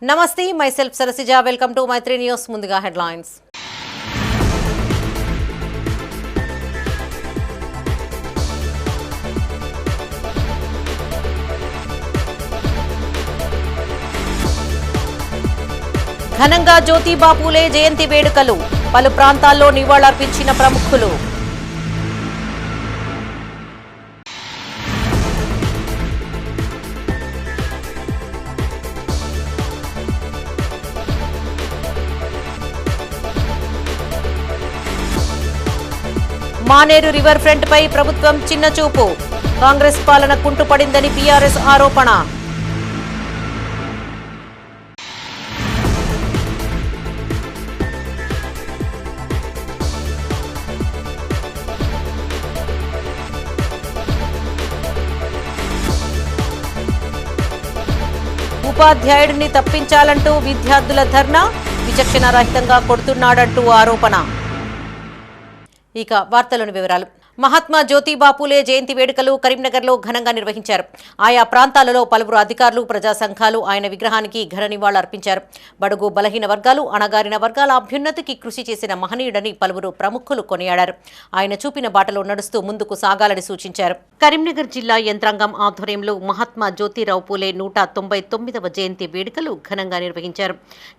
నమస్తే myself Sarasija. Welcome to my 3 News. ముందుగా headlines. ఘనంగా జ్యోతిబా పూలే జయంతి వేడుకలు. పలు ప్రాంతాల్లో నివాళులర్పించిన ప్రముఖులు. మానేరు రివర్ ఫ్రంట్ పై ప్రభుత్వం చిన్నచూపు. కాంగ్రెస్ పాలన కుంటుపడిందని బీఆర్ఎస్ ఆరోపణ. ఉపాధ్యాయుడిని తప్పించాలంటూ విద్యార్థుల ధర్నా. విచక్షణారహితంగా కొడుతున్నాడంటూ ఆరోపణ. ఇక వార్తలోని వివరాలు. మహాత్మా జ్యోతిబా పూలే జయంతి వేడుకలు కరీంనగర్లో ఘనంగా నిర్వహించారు. ఆయా ప్రాంతాలలో పలువురు అధికారులు, ప్రజా సంఘాలు ఆయన విగ్రహానికి ఘన నివాళులు అర్పించారు. బడుగు బలహీన వర్గాలు, అణగారిన వర్గాల అభ్యున్నతికి కృషి చేసిన మహనీయుడని పలువురు ప్రముఖులు కొనియాడారు. ఆయన చూపిన బాటలో నడుస్తూ ముందుకు సాగాలని సూచించారు. కరీంనగర్ జిల్లా యంత్రాంగం ఆధ్వర్యంలో మహాత్మా జ్యోతిరావు పూలే 199వ జయంతి వేడుకలు ఘనంగా నిర్వహించారు.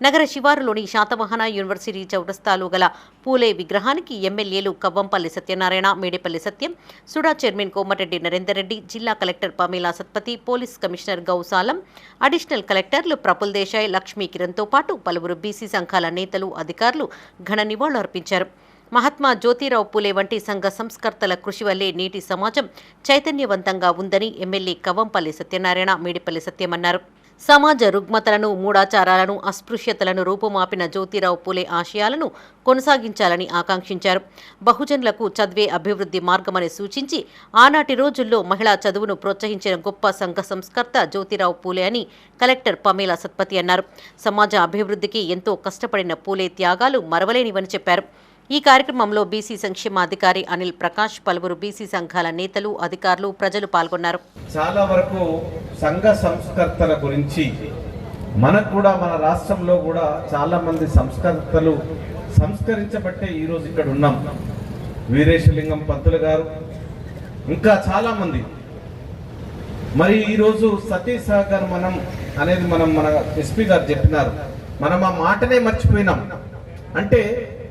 నగర శివారులోని శాతవాహన యూనివర్సిటీ చౌరస్తాలో గల పూలే విగ్రహానికి ఎమ్మెల్యేలు కవ్వంపల్లి సత్యనారాయణ, మేడేపల్లి సత్యం, సుడా చైర్మన్ కోమటిరెడ్డి నరేందర్ రెడ్డి, జిల్లా collector Pamela Satpathy, police commissioner Gousalam, additional కలెక్టర్లు ప్రఫుల్ దేశాయ్, లక్ష్మీ కిరణ్తో పాటు పలువురు బీసీ సంఘాల నేతలు, అధికారులు ఘన నివాళులు అర్పించారు. మహాత్మా జ్యోతిరావు పూలే వంటి సంఘ సంస్కర్తల కృషి వల్లే నేటి సమాజం చైతన్యవంతంగా ఉందని ఎమ్మెల్యే కవ్వంపల్లి సత్యనారాయణ, మేడిపల్లి సత్యం అన్నారు. సమాజ రుగ్మతలను, మూఢాచారాలను, అస్పృశ్యతలను రూపుమాపిన జ్యోతిరావు పూలే ఆశయాలను కొనసాగించాలని ఆకాంక్షించారు. బహుజనులకు చదివే అభివృద్ధి మార్గమని సూచించి ఆనాటి రోజుల్లో మహిళా చదువును ప్రోత్సహించిన గొప్ప సంఘ సంస్కర్త జ్యోతిరావు పూలే అని కలెక్టర్ పమేలా సత్పతి అన్నారు. సమాజ అభివృద్ధికి ఎంతో కష్టపడిన పూలే త్యాగాలు మరవలేనివని చెప్పారు. ఈ కార్యక్రమంలో బీసీ సంక్షేమాధికారి అనిల్ ప్రకాష్, పలువురు బీసీ సంఘాల నేతలు, అధికారులు, ప్రజలు పాల్గొన్నారు. చాలా వరకు సంఘ సంస్కర్తల గురించి మనకు కూడా మన రాష్ట్రంలో కూడా చాలా మంది సంస్కర్తలు సంస్కరించబట్టే ఈరోజు ఇక్కడ ఉన్నాం. వీరేశలింగం పంతులు గారు, ఇంకా చాలా మంది. మరి ఈరోజు సతీ సహగమనం అనేది మన ఎస్పీ గారు చెప్పినారు. మనం ఆ మాటనే మర్చిపోయినాం. అంటే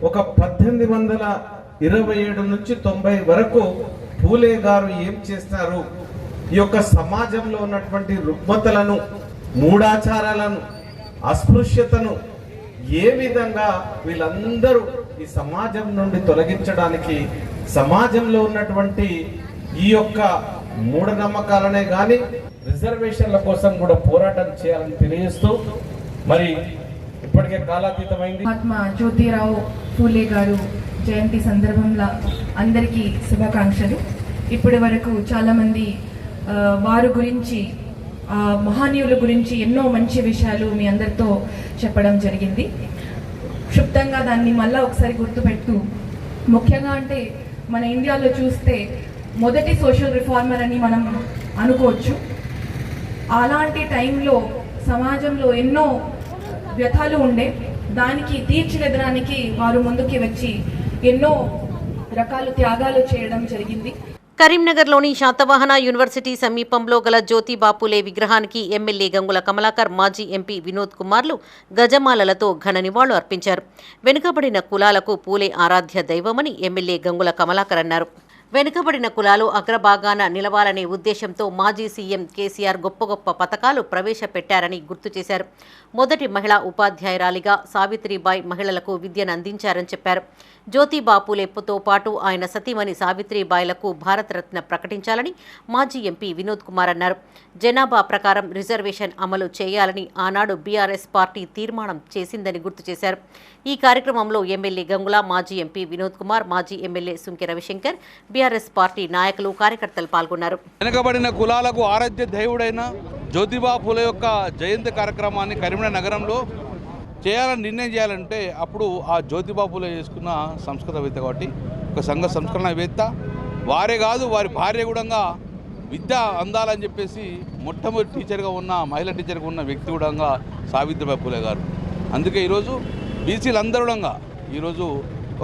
ఒక 1827 నుంచి 90 వరకు పూలే గారు ఏం చేస్తారు, ఈ యొక్క సమాజంలో ఉన్నటువంటి రుగ్మతలను, మూఢాచారాలను, అస్పృశ్యతను ఏ విధంగా వీళ్ళందరూ ఈ సమాజం నుండి తొలగించడానికి, సమాజంలో ఉన్నటువంటి ఈ యొక్క మూఢనమ్మకాలనే కానీ రిజర్వేషన్ల కోసం కూడా పోరాటం చేయాలని తెలియజేస్తూ, మరి ఇప్పటికే కాలాతీతమైంది. మహాత్మా జ్యోతిరావు పూలే గారు జయంతి సందర్భంలో అందరికీ శుభాకాంక్షలు. ఇప్పటి వరకు చాలామంది వారి గురించి, మహనీయుల గురించి ఎన్నో మంచి విషయాలు మీ అందరితో చెప్పడం జరిగింది. క్షుప్తంగా దాన్ని మళ్ళీ ఒకసారి గుర్తుపెడుతూ, ముఖ్యంగా అంటే మన ఇండియాలో చూస్తే మొదటి సోషల్ రిఫార్మర్ అని మనం అనుకోవచ్చు. అలాంటి టైంలో సమాజంలో ఎన్నో వ్యథాలు ఉండే, దానికి తీర్చిదిద్దడానికి వారు ముందుకి వచ్చి ఎన్నో రకాల త్యాగాలు చేయడం జరిగింది. కరీంనగర్లోని శాతవాహన యూనివర్సిటీ సమీపంలో గల జ్యోతిబా పూలే విగ్రహానికి ఎమ్మెల్యే గంగుల కమలాకర్, మాజీ ఎంపీ వినోద్ కుమార్లు గజమాలలతో ఘన నివాళులు అర్పించారు. వెనుకబడిన కులాలకు పూలే ఆరాధ్య దైవమని ఎమ్మెల్యే గంగుల కమలాకర్ అన్నారు. వెనుకబడిన కులాలు అగ్రభాగాన నిలవాలనే ఉద్దేశంతో మాజీ సీఎం కేసీఆర్ గొప్ప గొప్ప పథకాలు ప్రవేశపెట్టారని గుర్తు చేశారు. మొదటి మహిళా ఉపాధ్యాయురాలిగా సావిత్రిబాయి మహిళలకు విద్యను అందించారని చెప్పారు. జ్యోతిబా పూలేతో పాటు ఆయన సతీమణి సావిత్రిబాయిలకు భారతరత్న ప్రకటించాలని మాజీ ఎంపీ వినోద్ కుమార్ అన్నారు. జనాభా ప్రకారం రిజర్వేషన్ అమలు చేయాలని ఆనాడు బీఆర్ఎస్ పార్టీ తీర్మానం చేసిందని గుర్తు చేశారు. ఈ కార్యక్రమంలో ఎమ్మెల్యే గంగుల, మాజీ ఎంపీ వినోద్ కుమార్, మాజీ MLA Sunke Ravishankar, BRS party నాయకులు, కార్యకర్తలు పాల్గొన్నారు. వెనుకబడిన కులాలకు ఆరాధ్య దేవుడైన జ్యోతిబా పూలే యొక్క జయంతి కార్యక్రమాన్ని కరీంనగర్ నగరంలో చేయాలని నిర్ణయం చేయాలంటే అప్పుడు ఆ జ్యోతిబా పూలే చేసుకున్న సంస్కృతవేత్త కాబట్టి, ఒక సంఘ సంస్కరణవేత్త, వారే కాదు వారి భార్య కూడా విద్య అందాలని చెప్పేసి మొట్టమొదటి టీచర్గా ఉన్న మహిళా టీచర్గా ఉన్న వ్యక్తి కూడా సావిత్రిబాయి పూలే గారు. అందుకే ఈరోజు బీసీలందరూ ఈరోజు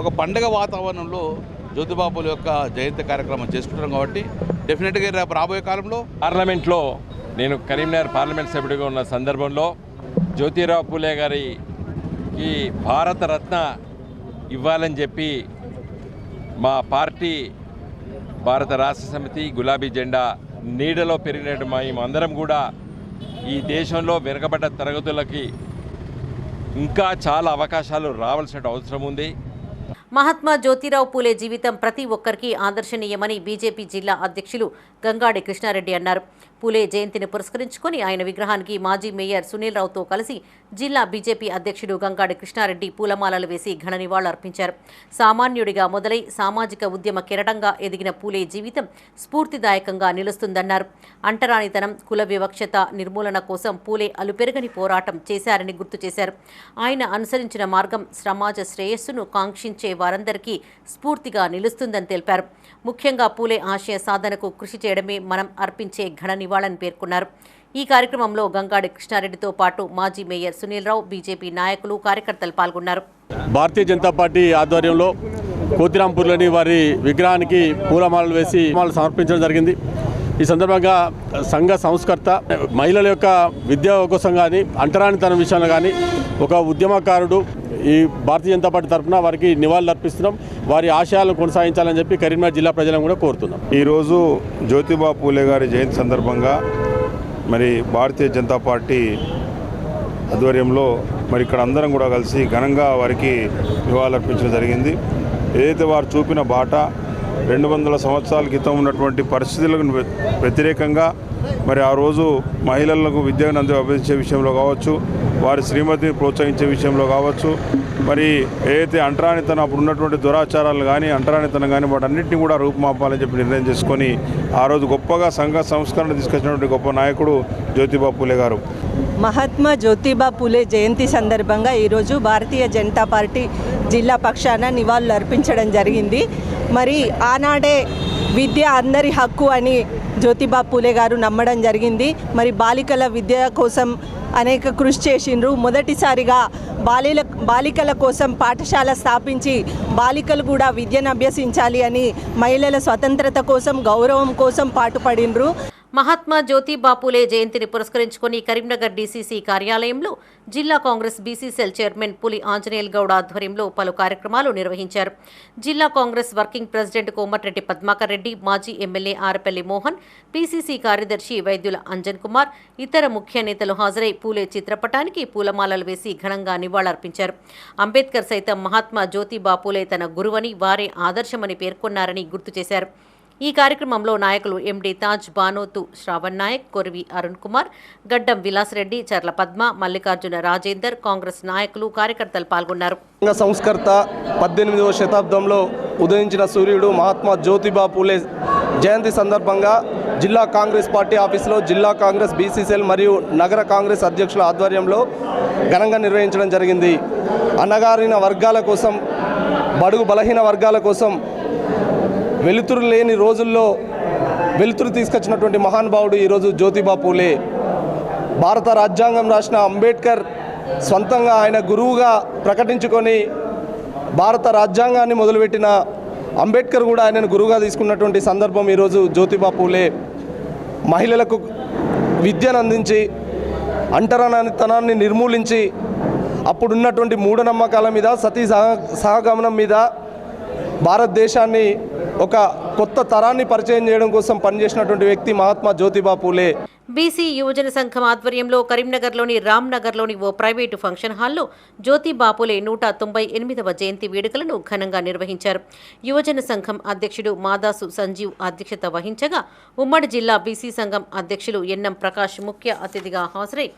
ఒక పండగ వాతావరణంలో జ్యోతిబా పూలే యొక్క జయంతి కార్యక్రమం చేసుకుంటున్నాం. కాబట్టి డెఫినెట్గా రేపు రాబోయే కాలంలో పార్లమెంట్లో నేను కరీంనగర్ పార్లమెంట్ సభ్యుడిగా ఉన్న సందర్భంలో జ్యోతిరావు పూలే గారికి భారతరత్న ఇవ్వాలని చెప్పి మా పార్టీ భారత రాష్ట్ర సమితి గులాబీ జెండా నీడలో పెరిగినట్టు మేమందరం కూడా ఈ దేశంలో వెనుకబడ్డ తరగతులకి ఇంకా చాలా అవకాశాలు రావాల్సిన అవసరం ఉంది. మహాత్మా జ్యోతిరావు పూలే జీవితం ప్రతి ఒక్కరికి ఆదర్శనీయమని బీజేపీ జిల్లా అధ్యక్షులు గంగాడి కృష్ణారెడ్డి అన్నారు. పూలే జయంతిని పురస్కరించుకొని ఆయన విగ్రహానికి మాజీ మేయర్ సునీల్ రావుతో కలిసి జిల్లా బీజేపీ అధ్యక్షుడు గంగాడి కృష్ణారెడ్డి పూలమాలలు వేసి ఘన నివాళులర్పించారు. సామాన్యుడిగా మొదలై సామాజిక ఉద్యమ కెరటంగా ఎదిగిన పూలే జీవితం స్ఫూర్తిదాయకంగా నిలుస్తుందన్నారు. అంటరానితనం, కుల వివక్షత నిర్మూలన కోసం పూలే అలుపెరగని పోరాటం చేశారని గుర్తు చేశారు. ఆయన అనుసరించిన మార్గం సమాజ శ్రేయస్సును కాంక్షించే వారందరికీ స్ఫూర్తిగా నిలుస్తుందని తెలిపారు. ముఖ్యంగా పూలే ఆశయ సాధనకు కృషి చేయడమే మనం అర్పించే ఘన నివాళని పేర్కొన్నారు. ఈ కార్యక్రమంలో గంగాడి కృష్ణారెడ్డితో పాటు మాజీ మేయర్ సునీల్ రావు, బీజేపీ నాయకులు, కార్యకర్తలు పాల్గొన్నారు. భారతీయ జనతా పార్టీ ఆధ్వర్యంలో కోతిరాంపూర్లోని వారి విగ్రహానికి పూలమాలలు వేసి సమర్పించడం జరిగింది. ఈ సందర్భంగా సంఘ సంస్కర్త, మహిళల యొక్క విద్య కోసం కానీ అంటరానితనం విషయంలో కానీ ఒక ఉద్యమకారుడు ఈ భారతీయ జనతా పార్టీ తరఫున వారికి నివాళులు అర్పిస్తున్నాం. వారి ఆశయాలను కొనసాగించాలని చెప్పి కరీంనగర్ జిల్లా ప్రజలను కూడా కోరుతున్నాం. ఈరోజు జ్యోతిబా పూలే గారి జయంతి సందర్భంగా మరి భారతీయ జనతా పార్టీ ఆధ్వర్యంలో మరి ఇక్కడ అందరం కూడా కలిసి ఘనంగా వారికి నివాళులు అర్పించడం జరిగింది. ఏదైతే వారు చూపిన బాట 200 సంవత్సరాల క్రితం ఉన్నటువంటి పరిస్థితులకు వ్యతిరేకంగా మరి ఆ రోజు మహిళలకు విద్యను అభ్యసించే విషయంలో కావచ్చు, వారి శ్రీమతిని ప్రోత్సహించే విషయంలో కావచ్చు, మరి ఏదైతే అంటరానితనం అప్పుడు ఉన్నటువంటి దురాచారాలు కానీ అంటరానితనం కానీ వాటన్నింటినీ కూడా రూపుమాపాలని చెప్పి నిర్ణయం చేసుకొని ఆ రోజు గొప్పగా సంఘ సంస్కరణ తీసుకొచ్చినటువంటి గొప్ప నాయకుడు జ్యోతిబా పూలే గారు. మహాత్మా జ్యోతిబా పూలే జయంతి సందర్భంగా ఈరోజు భారతీయ జనతా పార్టీ జిల్లా పక్షాన నివాళులు అర్పించడం జరిగింది. మరి ఆనాడే విద్య అందరి హక్కు అని జ్యోతిబా పూలే గారు నమ్మడం జరిగింది. మరి బాలికల విద్య కోసం అనేక కృషి చేసిండ్రు. మొదటిసారిగా బాలికల కోసం పాఠశాల స్థాపించి బాలికలు కూడా విద్యను అభ్యసించాలి అని మహిళల స్వతంత్రత కోసం, గౌరవం కోసం పాటుపడినరు. మహాత్మా జ్యోతిబా పూలే జయంతిని పురస్కరించుకొని కరీంనగర్ డీసీసీ కార్యాలయంలో జిల్లా కాంగ్రెస్ బీసీ సెల్ చైర్మన్ పులి ఆంజనేయుల్ గౌడ్ ఆధ్వర్యంలో పలు కార్యక్రమాలు నిర్వహించారు. జిల్లా కాంగ్రెస్ వర్కింగ్ ప్రెసిడెంట్ కోమటిరెడ్డి పద్మాకర్ రెడ్డి, మాజీ ఎమ్మెల్యే ఆరపల్లి మోహన్, పీసీసీ కార్యదర్శి వైద్యుల అంజన్ కుమార్, ఇతర ముఖ్య నేతలు హాజరై పూలే చిత్రపటానికి పూలమాలలు వేసి ఘనంగా నివాళులర్పించారు. అంబేద్కర్ సైతం మహాత్మా జ్యోతిబా పూలే తన గురువని, వారే ఆదర్శమని పేర్కొన్నారని గుర్తు చేశారు. ఈ కార్యక్రమంలో నాయకులు ఎండి తాజ్, బానోతు శ్రావణ్ నాయక్, కొరివి అరుణ్ కుమార్, గడ్డం విలాసరెడ్డి, చర్ల పద్మ, మల్లికార్జున రాజేందర్, కాంగ్రెస్ నాయకులు, కార్యకర్తలు పాల్గొన్నారు. సంస్కర్త 18వ శతాబ్దంలో ఉదయించిన సూర్యుడు మహాత్మా జ్యోతిబా పూలే జయంతి సందర్భంగా జిల్లా కాంగ్రెస్ పార్టీ ఆఫీసులో జిల్లా కాంగ్రెస్ బీసీసీఎల్ మరియు నగర కాంగ్రెస్ అధ్యక్షుల ఆధ్వర్యంలో ఘనంగా నిర్వహించడం జరిగింది. అణగారిన వర్గాల కోసం, బడుగు బలహీన వర్గాల కోసం వెలుతురు లేని రోజుల్లో వెలుతురు తీసుకొచ్చినటువంటి మహానుభావుడు ఈరోజు జ్యోతిబా పూలే. భారత రాజ్యాంగం రాసిన అంబేద్కర్ సొంతంగా ఆయన గురువుగా ప్రకటించుకొని భారత రాజ్యాంగాన్ని మొదలుపెట్టిన అంబేద్కర్ కూడా ఆయనను గురువుగా తీసుకున్నటువంటి సందర్భం ఈరోజు జ్యోతిబా పూలే. మహిళలకు విద్యను అందించి అంటరానితనాన్ని నిర్మూలించి అప్పుడున్నటువంటి మూఢనమ్మకాల మీద, సతీ సహగమనం మీద భారతదేశాన్ని ఒక కొత్త తరాన్ని పరిచయం చేయడం కోసం పనిచేసినటువంటి వ్యక్తి మహాత్మా జ్యోతిబా పూలే. బీసీ యువజన సంఘం ఆధ్వర్యంలో కరీంనగర్లోని రామ్నగర్లోని ఓ ప్రైవేటు ఫంక్షన్ హాల్లో జ్యోతిబా పూలే 198వ జయంతి వేడుకలను ఘనంగా నిర్వహించారు. యువజన సంఘం అధ్యక్షుడు మాదాసు సంజీవ్ అధ్యక్షత వహించగా ఉమ్మడి జిల్లా బీసీ సంఘం అధ్యక్షులు ఎన్ఎం ప్రకాష్ ముఖ్య అతిథిగా హాజరై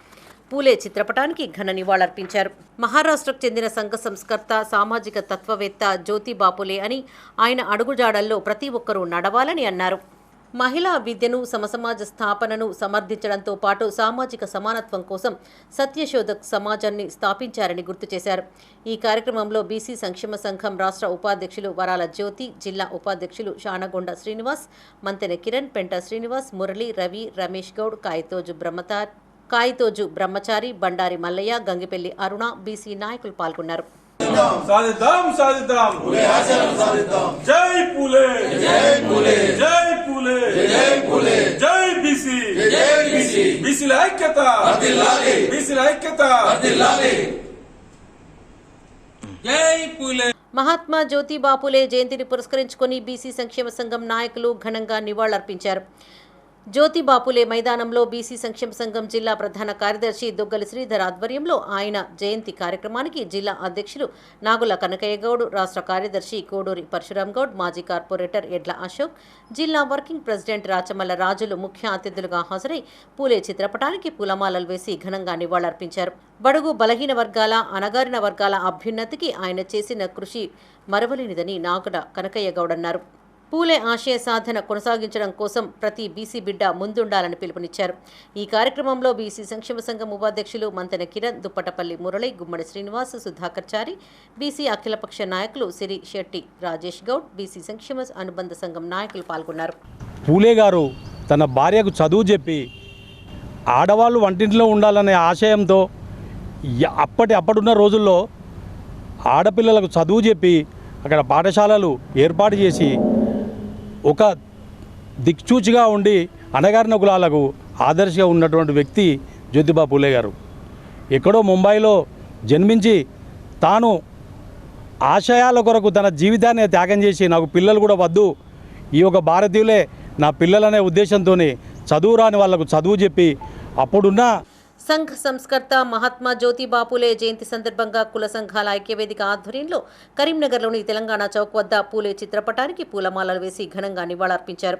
పూలే చిత్రపటానికి ఘన నివాళులర్పించారు. మహారాష్ట్రకు చెందిన సంఘ సంస్కర్త, సామాజిక తత్వవేత్త జ్యోతిబా పూలే అని, ఆయన అడుగుజాడల్లో ప్రతి ఒక్కరూ నడవాలని అన్నారు. మహిళా విద్యను సమసమాజ స్థాపనను సమర్థించడంతో పాటు సామాజిక సమానత్వం కోసం సత్యశోధక్ సమాజాన్ని స్థాపించారని గుర్తు చేశారు. ఈ కార్యక్రమంలో బీసీ సంక్షేమ సంఘం రాష్ట్ర ఉపాధ్యక్షులు వరాల జ్యోతి, జిల్లా ఉపాధ్యక్షులు షానగొండ శ్రీనివాస్, మంతెన కిరణ్, పెంట శ్రీనివాస్, మురళి, రవి, రమేష్ గౌడ్, కాయితోజు బ్రహ్మచారి, బండారి మల్లయ్య, గంగిపెల్లి అరుణ, బీసీ నాయకులు పాల్గొన్నారు. సాధిద్దాం సాధిద్దాం జై పూలే జై పూలే జై పూలే జై పూలే జై బీసీ జై బీసీ బీసీల ఐక్యత వర్ధిల్లాలి బీసీల ఐక్యత వర్ధిల్లాలి జై పూలే. మహాత్మా జ్యోతిబా పూలే జయంతిని పురస్కరించుకొని బీసీ సంక్షేమ సంఘం నాయకులు ఘనంగా నివాళులర్పించారు. జ్యోతిబా పూలే మైదానంలో బీసీ సంక్షేమ సంఘం జిల్లా ప్రధాన కార్యదర్శి దొగ్గలి శ్రీధర్ ఆధ్వర్యంలో ఆయన జయంతి కార్యక్రమానికి జిల్లా అధ్యక్షులు నాగుల కనకయ్య గౌడ్, రాష్ట్ర కార్యదర్శి కోడూరి పరశురాం గౌడ్, మాజీ కార్పొరేటర్ ఎడ్ల అశోక్, జిల్లా వర్కింగ్ ప్రెసిడెంట్ రాచమల్ల రాజులు ముఖ్య అతిథులుగా హాజరై పూలే చిత్రపటానికి పూలమాలలు వేసి ఘనంగా నివాళులర్పించారు. బడుగు బలహీన వర్గాల, అణగారిన వర్గాల అభ్యున్నతికి ఆయన చేసిన కృషి మరవలేనిదని నాగుల కనకయ్య గౌడ్ అన్నారు. పూలే ఆశయ సాధన కొనసాగించడం కోసం ప్రతి బీసీ బిడ్డ ముందుండాలని పిలుపునిచ్చారు. ఈ కార్యక్రమంలో బీసీ సంక్షేమ సంఘం ఉపాధ్యక్షులు మంతెన కిరణ్, దుప్పటపల్లి మురళి, గుమ్మడి శ్రీనివాస్, సుధాకర్ చారి, బీసీ అఖిలపక్ష నాయకులు సిరి శెట్టి, రాజేష్ గౌడ్, బీసీ సంక్షేమ అనుబంధ సంఘం నాయకులు పాల్గొన్నారు. పూలే గారు తన భార్యకు చదువు చెప్పి ఆడవాళ్ళు వంటింట్లో ఉండాలనే ఆశయంతో అప్పుడున్న రోజుల్లో ఆడపిల్లలకు చదువు చెప్పి అక్కడ పాఠశాలలు ఏర్పాటు చేసి ఒక దిక్చూచిగా ఉండి అణగారిన కులాలకు ఆదర్శంగా ఉన్నటువంటి వ్యక్తి జ్యోతిబా పూలే గారు. ఎక్కడో ముంబైలో జన్మించి తాను ఆశయాల కొరకు తన జీవితాన్ని త్యాగం చేసి నాకు పిల్లలు కూడా వద్దు, ఈ ఒక భారతీయులే నా పిల్లలనే ఉద్దేశంతో చదువు రాని వాళ్లకు చదువు చెప్పి అప్పుడున్న సంఘ సంస్కర్త మహాత్మా జ్యోతిబా పూలే జయంతి సందర్భంగా కుల సంఘాల ఐక్యవేదిక ఆధ్వర్యంలో కరీంనగర్లోని తెలంగాణ చౌక్ వద్ద పూలే చిత్రపటానికి పూలమాలలు వేసి ఘనంగా నివాళులర్పించారు.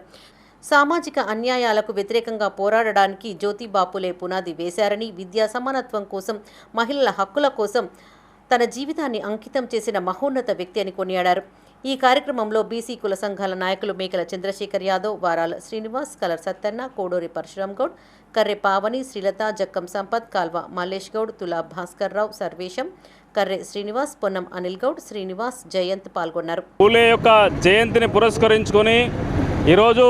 సామాజిక అన్యాయాలకు వ్యతిరేకంగా పోరాడడానికి జ్యోతిబా పూలే పునాది వేశారని, విద్యా సమానత్వం కోసం, మహిళల హక్కుల కోసం తన జీవితాన్ని అంకితం చేసిన మహోన్నత వ్యక్తి అని కొనియాడారు. ఈ కార్యక్రమంలో బీసీ కుల సంఘాల నాయకులు మేకల చంద్రశేఖర్ యాదవ్, వారాల శ్రీనివాస్, కలర్ సత్తన్న, కోడూరి పరశురాం గౌడ్, కర్రె పావని, శ్రీలత, జక్కం సంపత్, కాల్వ మల్లేష్ గౌడ్, తులా భాస్కర్ రావు, సర్వేశం, కర్రె శ్రీనివాస్, పొన్నం అనిల్ గౌడ్, శ్రీనివాస్, జయంత్ పాల్గొన్నారు. పూలే యొక్క జయంతిని పురస్కరించుకొని ఈరోజు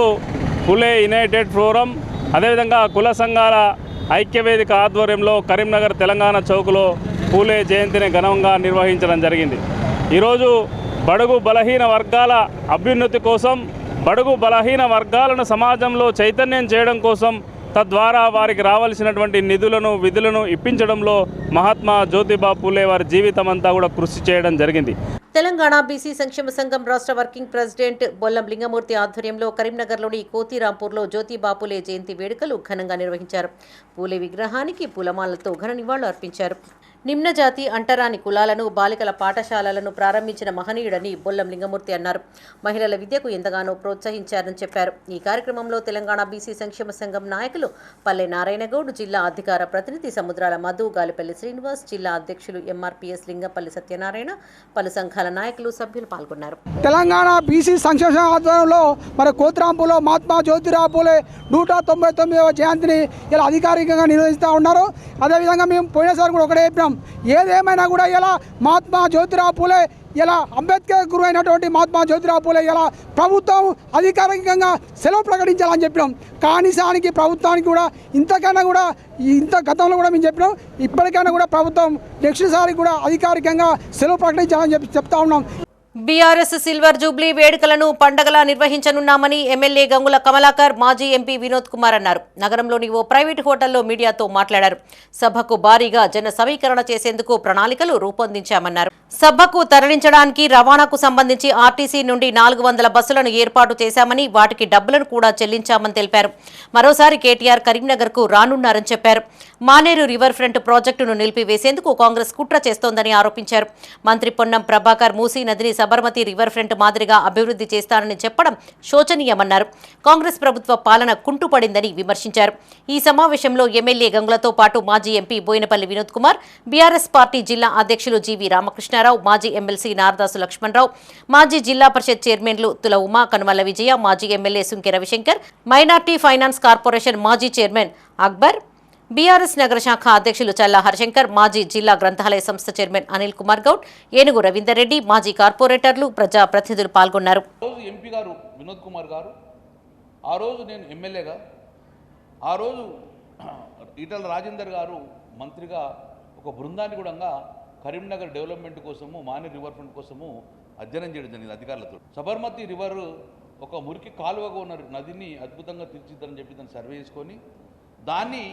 పూలే యునైటెడ్ ఫోరం అదేవిధంగా కుల సంఘాల ఐక్యవేదిక ఆధ్వర్యంలో కరీంనగర్ తెలంగాణ చౌక్లో పూలే జయంతిని ఘనంగా నిర్వహించడం జరిగింది. ఈరోజు బడుగు బలహీన వర్గాల అభ్యున్నతి కోసం, బడుగు బలహీన వర్గాలను సమాజంలో చైతన్యం చేయడం కోసం, తద్వారా వారికి రావాల్సినటువంటి నిధులను విధులను ఇప్పించడంలో మహాత్మా జ్యోతిబా పూలే వారి జీవితం అంతా కూడా కృషి చేయడం జరిగింది. తెలంగాణ బీసీ సంక్షేమ సంఘం రాష్ట్ర వర్కింగ్ ప్రెసిడెంట్ బొల్లం లింగమూర్తి ఆధ్వర్యంలో కరీంనగర్లోని కోతిరాంపూర్లో జ్యోతిబా పూలే జయంతి వేడుకలు ఘనంగా నిర్వహించారు. పూలే విగ్రహానికి పూలమాలతో ఘన నివాళులు అర్పించారు. నిమ్నజాతి అంటరాని కులాలను, బాలికల పాఠశాలలను ప్రారంభించిన మహనీయుడని బొల్లం లింగమూర్తి అన్నారు. మహిళల విద్యకు ఎంతగానో ప్రోత్సహించారని చెప్పారు. ఈ కార్యక్రమంలో తెలంగాణ బీసీ సంక్షేమ సంఘం నాయకులు పల్లె నారాయణగౌడ్, జిల్లా అధికార ప్రతినిధి సముద్రాల మధు, గాలిపల్లి శ్రీనివాస్, జిల్లా అధ్యక్షులు ఎంఆర్పీఎస్ లింగంపల్లి సత్యనారాయణ, పలు సంఘాల నాయకులు, సభ్యులు పాల్గొన్నారు. తెలంగాణ బీసీ సంక్షేమ సంఘం ఆధ్వర్యంలో మరి కోతిరాంపూర్లో మహాత్మా జ్యోతిబా పూలే 199వ జయంతిని ఇలా అధికారికంగా నిర్వహిస్తూ ఉన్నారు. అదేవిధంగా మేము పోయినసారి కూడా ఒకటే చెప్పినాం, ఏదేమైనా కూడా ఇలా మహాత్మా జ్యోతిబా పూలే ఇలా అంబేద్కర్ గురు అయినటువంటి మహాత్మా జ్యోతిబా పూలే ఇలా ప్రభుత్వం అధికారికంగా సెలవు ప్రకటించాలని చెప్పినాం. కానిసానికి ప్రభుత్వానికి కూడా ఇంతకన్నా కూడా ఇంత గతంలో కూడా మేము చెప్పినాం, ఇప్పటికైనా కూడా ప్రభుత్వం నెక్స్ట్ సారి కూడా అధికారికంగా సెలవు ప్రకటించాలని చెప్తా ఉన్నాం. బీఆర్ఎస్ సిల్వర్ జూబ్లీ వేడుకలను పండగలా నిర్వహించనున్నామని ఎమ్మెల్యే గంగుల కమలాకర్, మాజీ ఎంపీ వినోద్ కుమార్ అన్నారు. నగరంలోని ఓ ప్రైవేట్ హోటల్లో మీడియాతో మాట్లాడారు. సభకు భారీగా జన సమీకరణ చేసేందుకు ప్రణాళికలు రూపొందించామన్నారు. సభకు తరలించడానికి రవాణాకు సంబంధించి ఆర్టీసీ నుండి 400 బస్సులను ఏర్పాటు చేశామని, వాటికి డబ్బులను కూడా చెల్లించామని తెలిపారు. మరోసారి కేటీఆర్ కరీంనగర్కు రానున్నారని చెప్పారు. మానేరు రివర్ ఫ్రంట్ ప్రాజెక్టును నిలిపివేసేందుకు కాంగ్రెస్ కుట్ర చేస్తోందని ఆరోపించారు. మంత్రి పొన్నం ప్రభాకర్ మూసీ నదిని సబర్మతి రివర్ ఫ్రంట్ మాదిరిగా అభివృద్ధి చేస్తానని చెప్పడం శోచనీయమన్నారు. కాంగ్రెస్ ప్రభుత్వ పాలన కుంటుపడిందని విమర్శించారు. ఈ సమావేశంలో ఎమ్మెల్యే గంగులతో పాటు మాజీ MP Boinapally Vinod Kumar, BRS party జిల్లా అధ్యక్షులు జీవీ రామకృష్ణారావు, మాజీ ఎమ్మెల్సీ నారదాసు లక్ష్మణరావు, మాజీ జిల్లా పరిషత్ చైర్మన్లు తుల ఉమా, కనుమల్ల విజయ, మాజీ MLA Sunke Ravishankar, minority finance corporation మాజీ చైర్మన్ అక్బర్, బీఆర్ఎస్ నగర శాఖ అధ్యక్షులు చల్లా హరిశంకర్, మాజీ జిల్లా గ్రంథాలయ సంస్థ చైర్మన్ అనిల్ కుమార్ గౌడ్, ఏనుగు రవీందర్ రెడ్డి, మాజీ కార్పొరేటర్లు, ప్రజాప్రతినిధులు పాల్గొన్నారు. ఎంపీ గారు వినోద్ కుమార్ గారు, ఆ రోజు నేను ఎమ్మెల్యేగా, ఆ రోజు ఈటల రాజేందర్ గారు మంత్రిగా ఒక బృందాన్ని కూడా కరీంనగర్ డెవలప్మెంట్ కోసము, మాని రివర్ ఫ్రంట్ కోసము అధ్యయనం చేయడం జరిగింది అధికారులతో. సబర్మతి రివర్ ఒక మురికి కాలువగా ఉన్న నదిని అద్భుతంగా తీర్చిద్దని చెప్పి దాన్ని సర్వే చేసుకొని దాన్ని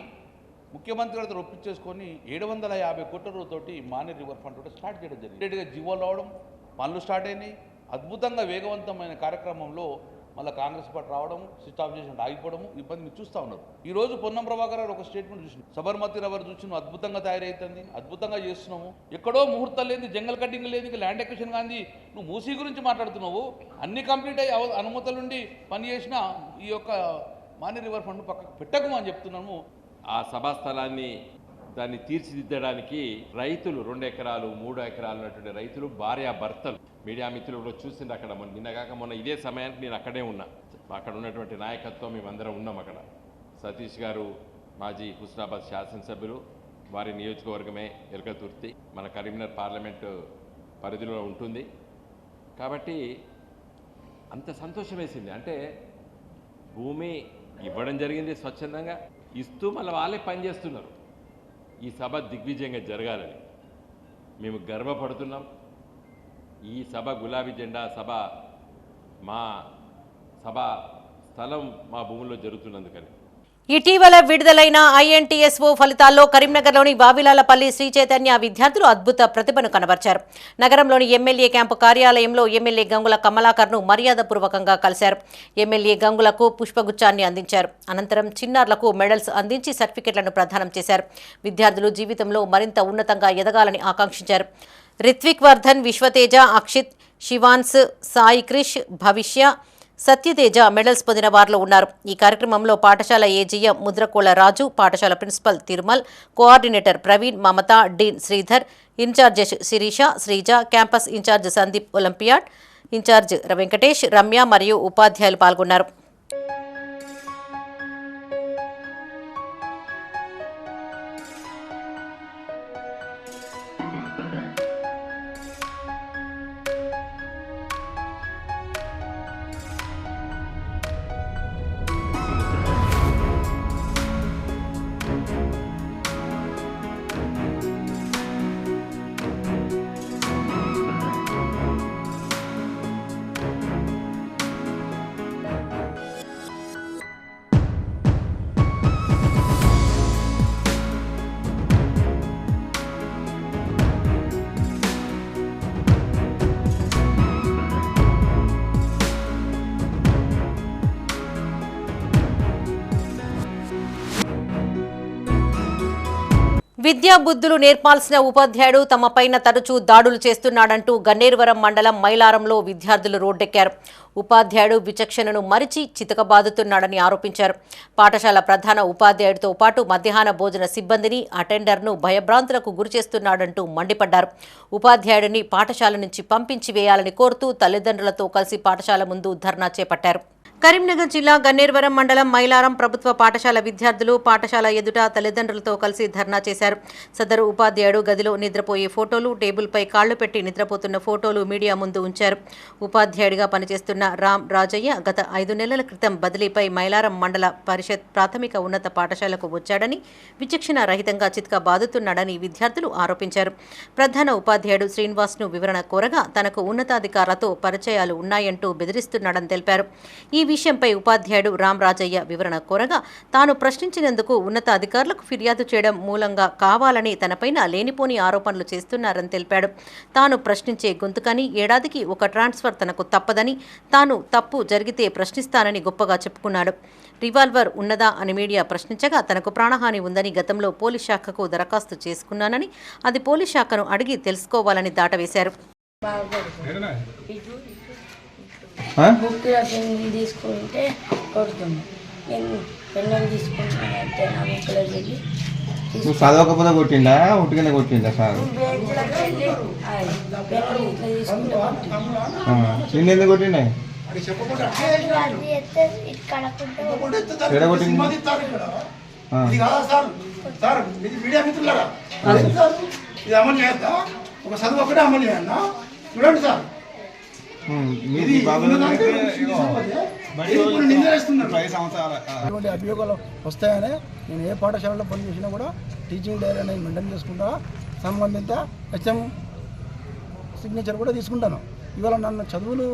ముఖ్యమంత్రి గారితో ఒప్పించేసుకొని 750 కోట్ల రూపాయలతోటి మాని రివర్ ఫ్రంట్ కూడా స్టార్ట్ చేయడం జరిగింది. ఇమీడియట్గా జీవోలు రావడం, పనులు స్టార్ట్ అయినాయి. అద్భుతంగా వేగవంతమైన కార్యక్రమంలో మళ్ళీ కాంగ్రెస్ పార్టీ రావడం, స్విచ్ ఆఫ్ చేసినట్టు ఆగిపోవడము, ఇబ్బంది మీరు చూస్తూ ఉన్నారు. ఈరోజు పొన్నం ప్రభాకర్ గారు ఒక స్టేట్మెంట్ చూసినాం, సబర్మతి రివర్ చూసినాం, అద్భుతంగా తయారవుతుంది, అద్భుతంగా చేస్తున్నాము, ఎక్కడో ముహూర్తం లేని, జంగల్ కటింగ్ లేని, ల్యాండ్ ఎక్విజిషన్ కానీ నువ్వు మూసీ గురించి మాట్లాడుతున్నావు. అన్ని కంప్లీట్ అయ్యి అనుమతులుండి పని చేసిన ఈ యొక్క మాని రివర్ ఫ్రంట్ పక్కకు పెట్టకు అని చెప్తున్నాము. ఆ సభా స్థలాన్ని దాన్ని తీర్చిదిద్దడానికి రైతులు 2 ఎకరాలు 3 ఎకరాలు ఉన్నటువంటి రైతులు భార్యాభర్తలు, మీడియా మిత్రులు కూడా చూసింది అక్కడ. నిన్నగాక మొన్న ఇదే సమయానికి నేను అక్కడే ఉన్నా. అక్కడ ఉన్నటువంటి నాయకత్వం మేమందరం ఉన్నాం అక్కడ. సతీష్ గారు మాజీ హుస్నాబాద్ శాసనసభ్యులు, వారి నియోజకవర్గమే ఎలకతుర్తి, మన కరీంనగర్ పార్లమెంటు పరిధిలో ఉంటుంది కాబట్టి అంత సంతోషం వేసింది. అంటే భూమి ఇవ్వడం జరిగింది స్వచ్ఛందంగా, ఇస్తూ మళ్ళీ వాళ్ళే పనిచేస్తున్నారు. ఈ సభ దిగ్విజయంగా జరగాలని మేము గర్వపడుతున్నాం. ఈ సభ గులాబీ జెండా సభ, మా సభ స్థలం మా భూముల్లో జరుగుతున్నందుకని. ఇటీవల విడుదలైన ఐఎన్టీఎస్ఓ ఫలితాల్లో కరీంనగర్లోని బావిలాలపల్లి శ్రీ చైతన్య విద్యార్థులు అద్భుత ప్రతిభను కనబర్చారు. నగరంలోని ఎమ్మెల్యే క్యాంపు కార్యాలయంలో ఎమ్మెల్యే గంగుల కమలాకర్ను మర్యాదపూర్వకంగా కలిశారు. ఎమ్మెల్యే గంగులకు పుష్పగుచ్చాన్ని అందించారు. అనంతరం చిన్నారులకు మెడల్స్ అందించి సర్టిఫికెట్లను ప్రదానం చేశారు. విద్యార్థులు జీవితంలో మరింత ఉన్నతంగా ఎదగాలని ఆకాంక్షించారు. రిత్విక్ వర్ధన్, విశ్వతేజ, అక్షిత్, శివాన్స్, సాయి క్రిష్, భవిష్య, సత్యతేజ మెడల్స్ పొందిన వారిలో ఉన్నారు. ఈ కార్యక్రమంలో పాఠశాల ఏజీఎం ముద్రకోల రాజు, పాఠశాల principal Tirumal, coordinator Praveen, Mamata, dean Sridhar, incharges Sirisha, Sreeja, campus incharge Sandeep, Olympiad incharge Venkatesh, Ramya మరియు ఉపాధ్యాయులు పాల్గొన్నారు. విద్యా బుద్ధులు నేర్పాల్సిన ఉపాధ్యాయుడు తమపైన తరచూ దాడులు చేస్తున్నాడంటూ గన్నేరువరం మండలం మైలారంలో విద్యార్థులు రోడ్డెక్కారు. ఉపాధ్యాయుడు విచక్షణను మరిచి చితకబాదుతున్నాడని ఆరోపించారు. పాఠశాల ప్రధాన ఉపాధ్యాయుడితో పాటు మధ్యాహ్న భోజన సిబ్బందిని, అటెండర్ను భయభ్రాంతులకు గురిచేస్తున్నాడంటూ మండిపడ్డారు. ఉపాధ్యాయుడిని పాఠశాల నుంచి పంపించి వేయాలని కోరుతూ తల్లిదండ్రులతో కలిసి పాఠశాల ముందు ధర్నా చేపట్టారు. కరీంనగర్ జిల్లా గన్నేరువరం మండలం మైలారం ప్రభుత్వ పాఠశాల విద్యార్థులు పాఠశాల ఎదుట తల్లిదండ్రులతో కలిసి ధర్నా చేశారు. సదరు ఉపాధ్యాయుడు గదిలో నిద్రపోయే ఫోటోలు, టేబుల్పై కాళ్లు పెట్టి నిద్రపోతున్న ఫోటోలు మీడియా ముందు ఉంచారు. ఉపాధ్యాయుడిగా పనిచేస్తున్న రామ్ రాజయ్య గత 5 నెలల క్రితం బదిలీపై మైలారం మండల పరిషత్ ప్రాథమిక ఉన్నత పాఠశాలకు వచ్చాడని, విచక్షణ రహితంగా చిత్క బాదుతున్నాడని విద్యార్థులు ఆరోపించారు. ప్రధాన ఉపాధ్యాయుడు శ్రీనివాస్ను వివరణ కోరగా తనకు ఉన్నతాధికారులతో పరిచయాలు ఉన్నాయంటూ బెదిరిస్తున్నాడని తెలిపారు. ఈ విషయంపై ఉపాధ్యాయుడు రామ్ రాజయ్య వివరణ కోరగా తాను ప్రశ్నించినందుకు ఉన్నత అధికారులకు ఫిర్యాదు చేయడం మూలంగా కావాలని తనపైన లేనిపోని ఆరోపణలు చేస్తున్నారని తెలిపాడు. తాను ప్రశ్నించే గొంతుకని, ఏడాదికి ఒక ట్రాన్స్ఫర్ తనకు తప్పదని, తాను తప్పు జరిగితే ప్రశ్నిస్తానని గొప్పగా చెప్పుకున్నాడు. రివాల్వర్ ఉన్నదా అని మీడియా ప్రశ్నించగా తనకు ప్రాణహాని ఉందని, గతంలో పోలీస్ శాఖకు దరఖాస్తు చేసుకున్నానని, అది పోలీస్ శాఖను అడిగి తెలుసుకోవాలని దాటవేశారు. బుక్లో పెన్నులు తీసుకుంటే కొడుతుంది, పెన్నులు తీసుకుంటే నా బుక్లోకి వెళ్ళి నువ్వు చదవకపోతే కొట్టిండా ఉట్టుకనే కొట్టిండా సార్? బెంచ్లోకి వెళ్ళి పెన్నులు ఇట్లా తీసుకుంటే నిన్న ఎందుకు కొట్టిండా? ఎక్కడ కొట్టింది? మీడియా మిత్రులారా ఇది అమలు చేస్తా, ఒక చదువు ఒకటే అమలు చేయాలన్నా చూడండి సార్. ఇటువంటి అభియోగాలు వస్తాయనే నేను ఏ పాఠశాలలో పనిచేసినా కూడా టీచింగ్ డైరీ అనేది మెయింటైన్ చేసుకుంటా, సంబంధిత హెచ్ఎం సిగ్నేచర్ కూడా తీసుకుంటాను. ఇవాళ నన్ను చదువులు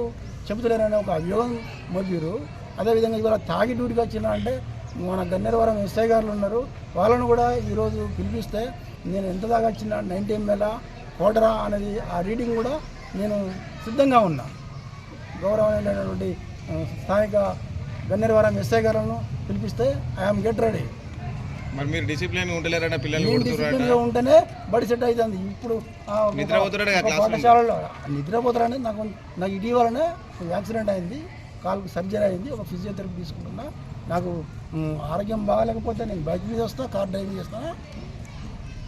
చెబుతలేరనే ఒక అభియోగం మోపారు. అదేవిధంగా ఇవాళ తాగి డ్యూటీకి వచ్చిన అంటే మన గన్నేరవరం ఎస్ఐ గారు ఉన్నారు, వాళ్ళను కూడా ఈరోజు పిలిపిస్తే నేను ఎంత దాకా వచ్చిన 90 ml కోటరా అనేది ఆ రీడింగ్ కూడా నేను సిద్ధంగా ఉన్నా. గౌరవమైనటువంటి స్థానిక గన్నేరవరం ఎస్ఐ గారులను పిలిపిస్తే ఐఎమ్ గెట్ రెడీ. మరి మీరు డిసిప్లిన్ ఉంటలేరట, పిల్లలు డిసిప్లిన్గా ఉంటేనే బడి సెట్ అవుతుంది. ఇప్పుడు పాఠశాలలో నిద్రపోతారని నాకు ఇటీవలనే యాక్సిడెంట్ అయింది, కాలుకు సర్జరీ అయింది, ఒక ఫిజియోథెరపీ తీసుకుంటున్నా. నాకు ఆరోగ్యం బాగాలేకపోతే నేను బైక్ మీద వస్తా, కార్ డ్రైవింగ్ చేస్తాను.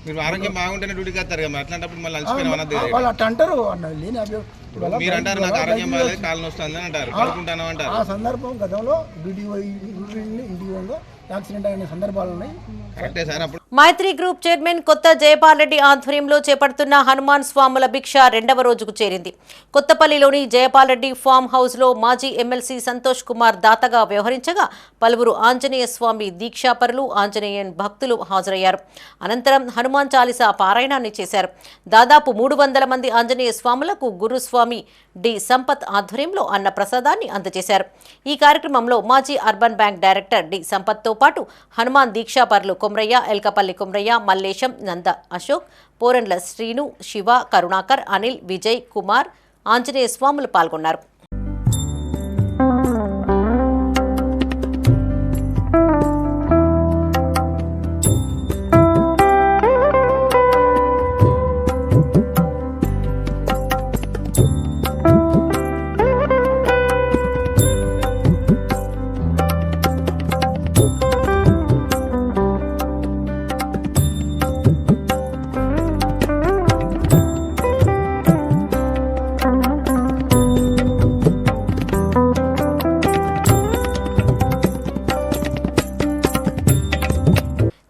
మీరు ఆరోగ్యం బాగుంటేనే డ్యూటీకి వస్తారు కదా, అట్లాంటప్పుడు మళ్ళీ వాళ్ళు అట్లా అంటారు లేని ఆ సందర్భం గతంలో ఇండివిజువల్గా యాక్సిడెంట్ అయిన సందర్భాలు ఉన్నాయి. మైత్రి గ్రూప్ చైర్మన్ కొత్త జయపాల్ రెడ్డి ఆధ్వర్యంలో చేపడుతున్న హనుమాన్ స్వాముల భిక్ష 2వ రోజుకు చేరింది. కొత్తపల్లిలోని జయపాల్ రెడ్డి ఫామ్ హౌస్లో మాజీ ఎమ్మెల్సీ సంతోష్ కుమార్ దాతగా వ్యవహరించగా పలువురు ఆంజనేయ స్వామి దీక్షాపరులు, ఆంజనేయన్ భక్తులు హాజరయ్యారు. అనంతరం హనుమాన్ చాలీసా పారాయణాన్ని చేశారు. దాదాపు 300 మంది ఆంజనేయ స్వాములకు గురుస్వామి డి సంపత్ ఆధ్వర్యంలో అన్న ప్రసాదాన్ని అందజేశారు. ఈ కార్యక్రమంలో మాజీ అర్బన్ బ్యాంక్ డైరెక్టర్ డి సంపత్తో పాటు హనుమాన్ దీక్షాపరులు కొమ్రయ్య, ఎల్కపల్లి కొమ్రయ్య, మల్లేశం, నంద అశోక్, పోరెండ్ల శ్రీను, శివ, కరుణాకర్, అనిల్, విజయ్ కుమార్, ఆంజనేయ స్వాములు పాల్గొన్నారు.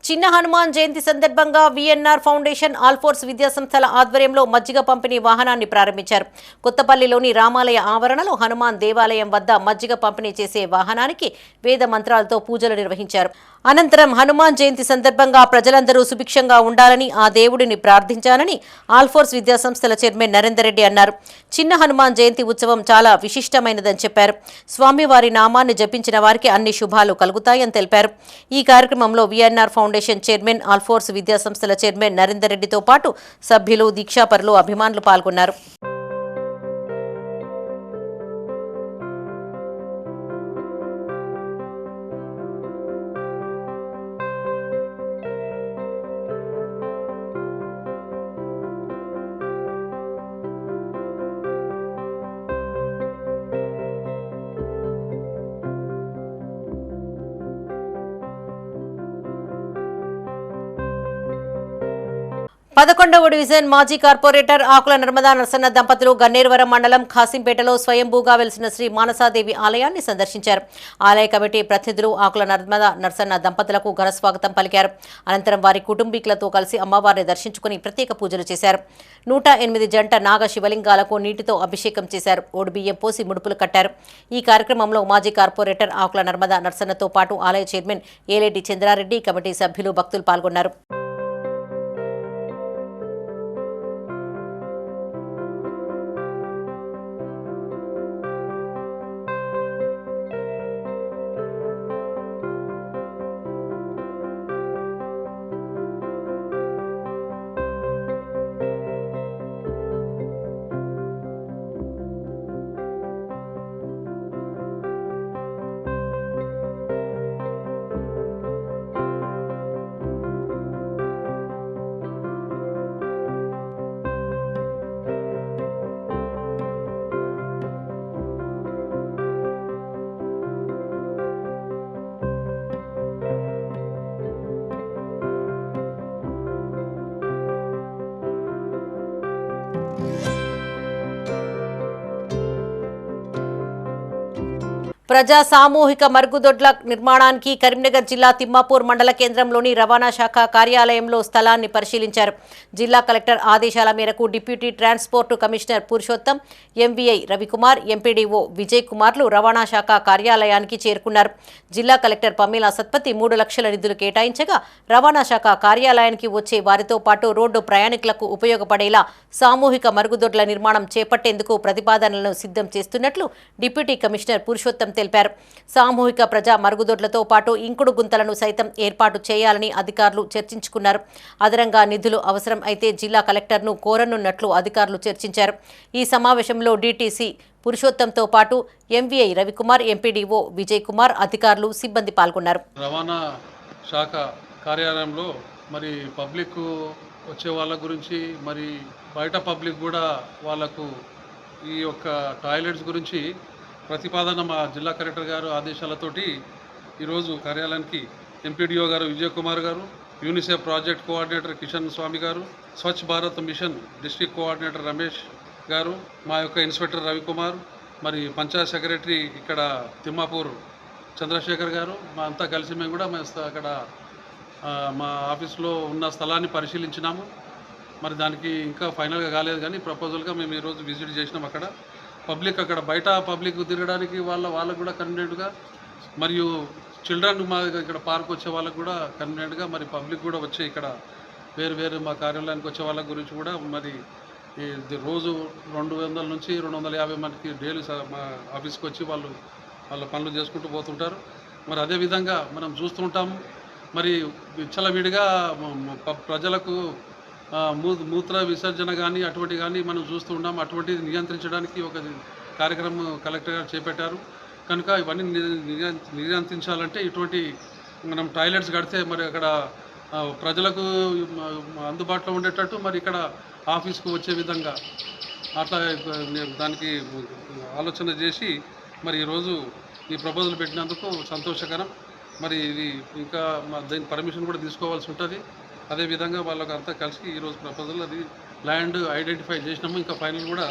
చిన్న హనుమాన్ జయంతి సందర్భంగా విఎన్ఆర్ ఫౌండేషన్, ఆల్ఫోర్స్ విద్యాసంస్థల ఆధ్వర్యంలో మజ్జిగ పంపిణీ వాహనాన్ని ప్రారంభించారు. కొత్తపల్లిలోని రామాలయ ఆవరణలో హనుమాన్ దేవాలయం వద్ద మజ్జిగ పంపిణీ చేసే వాహనానికి వేద మంత్రాలతో పూజలు నిర్వహించారు. అనంతరం హనుమాన్ జయంతి సందర్భంగా ప్రజలందరూ సుభిక్షంగా ఉండాలని, ఆ దేవుడిని ప్రార్థించాలని ఆల్ఫోర్స్ విద్యాసంస్థల చైర్మన్ నరేందర్ రెడ్డి అన్నారు. చిన్న హనుమాన్ జయంతి ఉత్సవం చాలా విశిష్టమైనదని చెప్పారు. స్వామివారి నామాన్ని జపించిన వారికి అన్ని శుభాలు కలుగుతాయని తెలిపారు. ఈ కార్యక్రమంలో విఎన్ఆర్ ఫౌండేషన్ చైర్మన్, ఆల్ఫోర్స్ విద్యాసంస్థల చైర్మన్ నరేందర్ రెడ్డితో పాటు సభ్యులు, దీక్షాపరులు, అభిమానులు పాల్గొన్నారు. పదకొండవ డివిజన్ మాజీ కార్పొరేటర్ ఆకుల నర్మదా నరసన్న దంపతులు గన్నేరువరం మండలం ఖాసింపేటలో స్వయంభూగా వెలిసిన శ్రీ మానసాదేవి ఆలయాన్ని సందర్శించారు. ఆలయ కమిటీ ప్రతినిధులు ఆకుల నర్మదా నరసన్న దంపతులకు ఘనస్వాగతం పలికారు. అనంతరం వారి కుటుంబీకులతో కలిసి అమ్మవారిని దర్శించుకుని ప్రత్యేక పూజలు చేశారు. 108 జంట నాగ శివలింగాలకు నీటితో అభిషేకం చేశారు. ఓడిబియ్యం పోసి ముడుపులు కట్టారు. ఈ కార్యక్రమంలో మాజీ కార్పొరేటర్ ఆకుల నర్మదా నరసన్నతో పాటు ఆలయ చైర్మన్ ఏలేటి చంద్రారెడ్డి, కమిటీ సభ్యులు, భక్తులు పాల్గొన్నారు. ప్రజా సామూహిక మరుగుదొడ్ల నిర్మాణానికి కరీంనగర్ జిల్లా తిమ్మాపూర్ మండల కేంద్రంలోని రవాణా శాఖ కార్యాలయంలో స్థలాన్ని పరిశీలించారు. జిల్లా కలెక్టర్ ఆదేశాల మేరకు deputy transport commissioner Purushottam, MVI Ravikumar, MPDO Vijay కుమార్లు రవాణా శాఖ కార్యాలయానికి చేరుకున్నారు. జిల్లా కలెక్టర్ పమేలా సత్పతి 3 లక్షల నిధులు కేటాయించగా రవాణా శాఖ కార్యాలయానికి వచ్చే వారితో పాటు రోడ్డు ప్రయాణికులకు ఉపయోగపడేలా సామూహిక మరుగుదొడ్ల నిర్మాణం చేపట్టేందుకు ప్రతిపాదనలను సిద్ధం చేస్తున్నట్లు డిప్యూటీ కమిషనర్ పురుషోత్తం తెలిపారు. సామూహిక ప్రజా మరుగుదొడ్లతో పాటు ఇంకుడు గుంతలను సైతం ఏర్పాటు చేయాలని అధికారులు చర్చించుకున్నారు. అదనంగా నిధులు అవసరం అయితే జిల్లా కలెక్టర్ను కోరనున్నట్లు అధికారులు చర్చించారు. ఈ సమావేశంలో డీటీసీ పురుషోత్తంతో పాటు ఎంవీఐ రవికుమార్, ఎంపీడీఓ విజయ్ కుమార్, అధికారులు, సిబ్బంది పాల్గొన్నారు. రవాణా శాఖ కార్యాలయంలో మరి పబ్లిక్ వచ్చే వాళ్ళ గురించి, మరి బయట పబ్లిక్ కూడా వాళ్ళకు ఈ యొక్క టాయిలెట్స్ గురించి ప్రతిపాదన మా జిల్లా కలెక్టర్ గారు ఆదేశాలతోటి ఈరోజు కార్యాలయానికి ఎంపీడీఓ గారు విజయ్ కుమార్ గారు, UNICEF project coordinator Kishan Swamy గారు, Swachh Bharat mission district coordinator Ramesh గారు, మా యొక్క ఇన్స్పెక్టర్ రవికుమార్, మరి పంచాయత్ సెక్రటరీ ఇక్కడ తిమ్మాపూర్ చంద్రశేఖర్ గారు, మా అంతా కలిసి మేము కూడా అక్కడ మా ఆఫీస్లో ఉన్న స్థలాన్ని పరిశీలించినాము. మరి దానికి ఇంకా ఫైనల్గా కాలేదు, కానీ ప్రపోజల్గా మేము ఈరోజు విజిట్ చేసినాం. అక్కడ పబ్లిక్, అక్కడ బయట పబ్లిక్ తిరగడానికి వాళ్ళకు కూడా కన్వీనియంట్గా, మరియు చిల్డ్రన్ మా ఇక్కడ పార్క్ వచ్చే వాళ్ళకు కూడా కన్వీనియంట్గా, మరి పబ్లిక్ కూడా వచ్చే ఇక్కడ వేరు మా కార్యాలయానికి వచ్చే వాళ్ళ గురించి కూడా మరి రోజు 200 నుంచి 250 మందికి డైలీ మా ఆఫీస్కి వచ్చి వాళ్ళ పనులు చేసుకుంటూ పోతుంటారు. మరి అదేవిధంగా మనం చూస్తుంటాము, మరి విచ్చలవిడిగా ప్రజలకు మూత్ర విసర్జన కానీ అటువంటి కానీ మనం చూస్తూ ఉన్నాం. అటువంటిది నియంత్రించడానికి ఒక కార్యక్రమం కలెక్టర్ గారు చేపట్టారు. కనుక ఇవన్నీ నియంత్రించాలంటే ఇటువంటి మనం టాయిలెట్స్ కడితే మరి అక్కడ ప్రజలకు అందుబాటులో ఉండేటట్టు, మరి ఇక్కడ ఆఫీస్కు వచ్చే విధంగా అట్లా దానికి ఆలోచన చేసి మరి ఈరోజు ఈ ప్రపోజల్ పెట్టినందుకు సంతోషకరం. మరి ఇది ఇంకా దీని పర్మిషన్ కూడా తీసుకోవాల్సి ఉంటుంది. అదేవిధంగా వాళ్ళకి అంతా కలిసి ఈరోజు ప్రపోజల్ అది ల్యాండ్ ఐడెంటిఫై చేసినాము. ఇంకా ఫైనల్ కూడా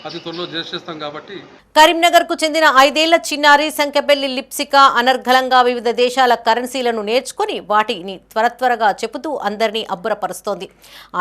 అతి త్వరలో చేస్తాం. కాబట్టి కరీంనగర్కు చెందిన 5 ఏళ్ల చిన్నారి సంఖ్యపల్లి లిప్సిక అనర్గళంగా వివిధ దేశాల కరెన్సీలను నేర్చుకుని వాటిని త్వరగా చెబుతూ అందరినీ అబ్బురపరుస్తోంది.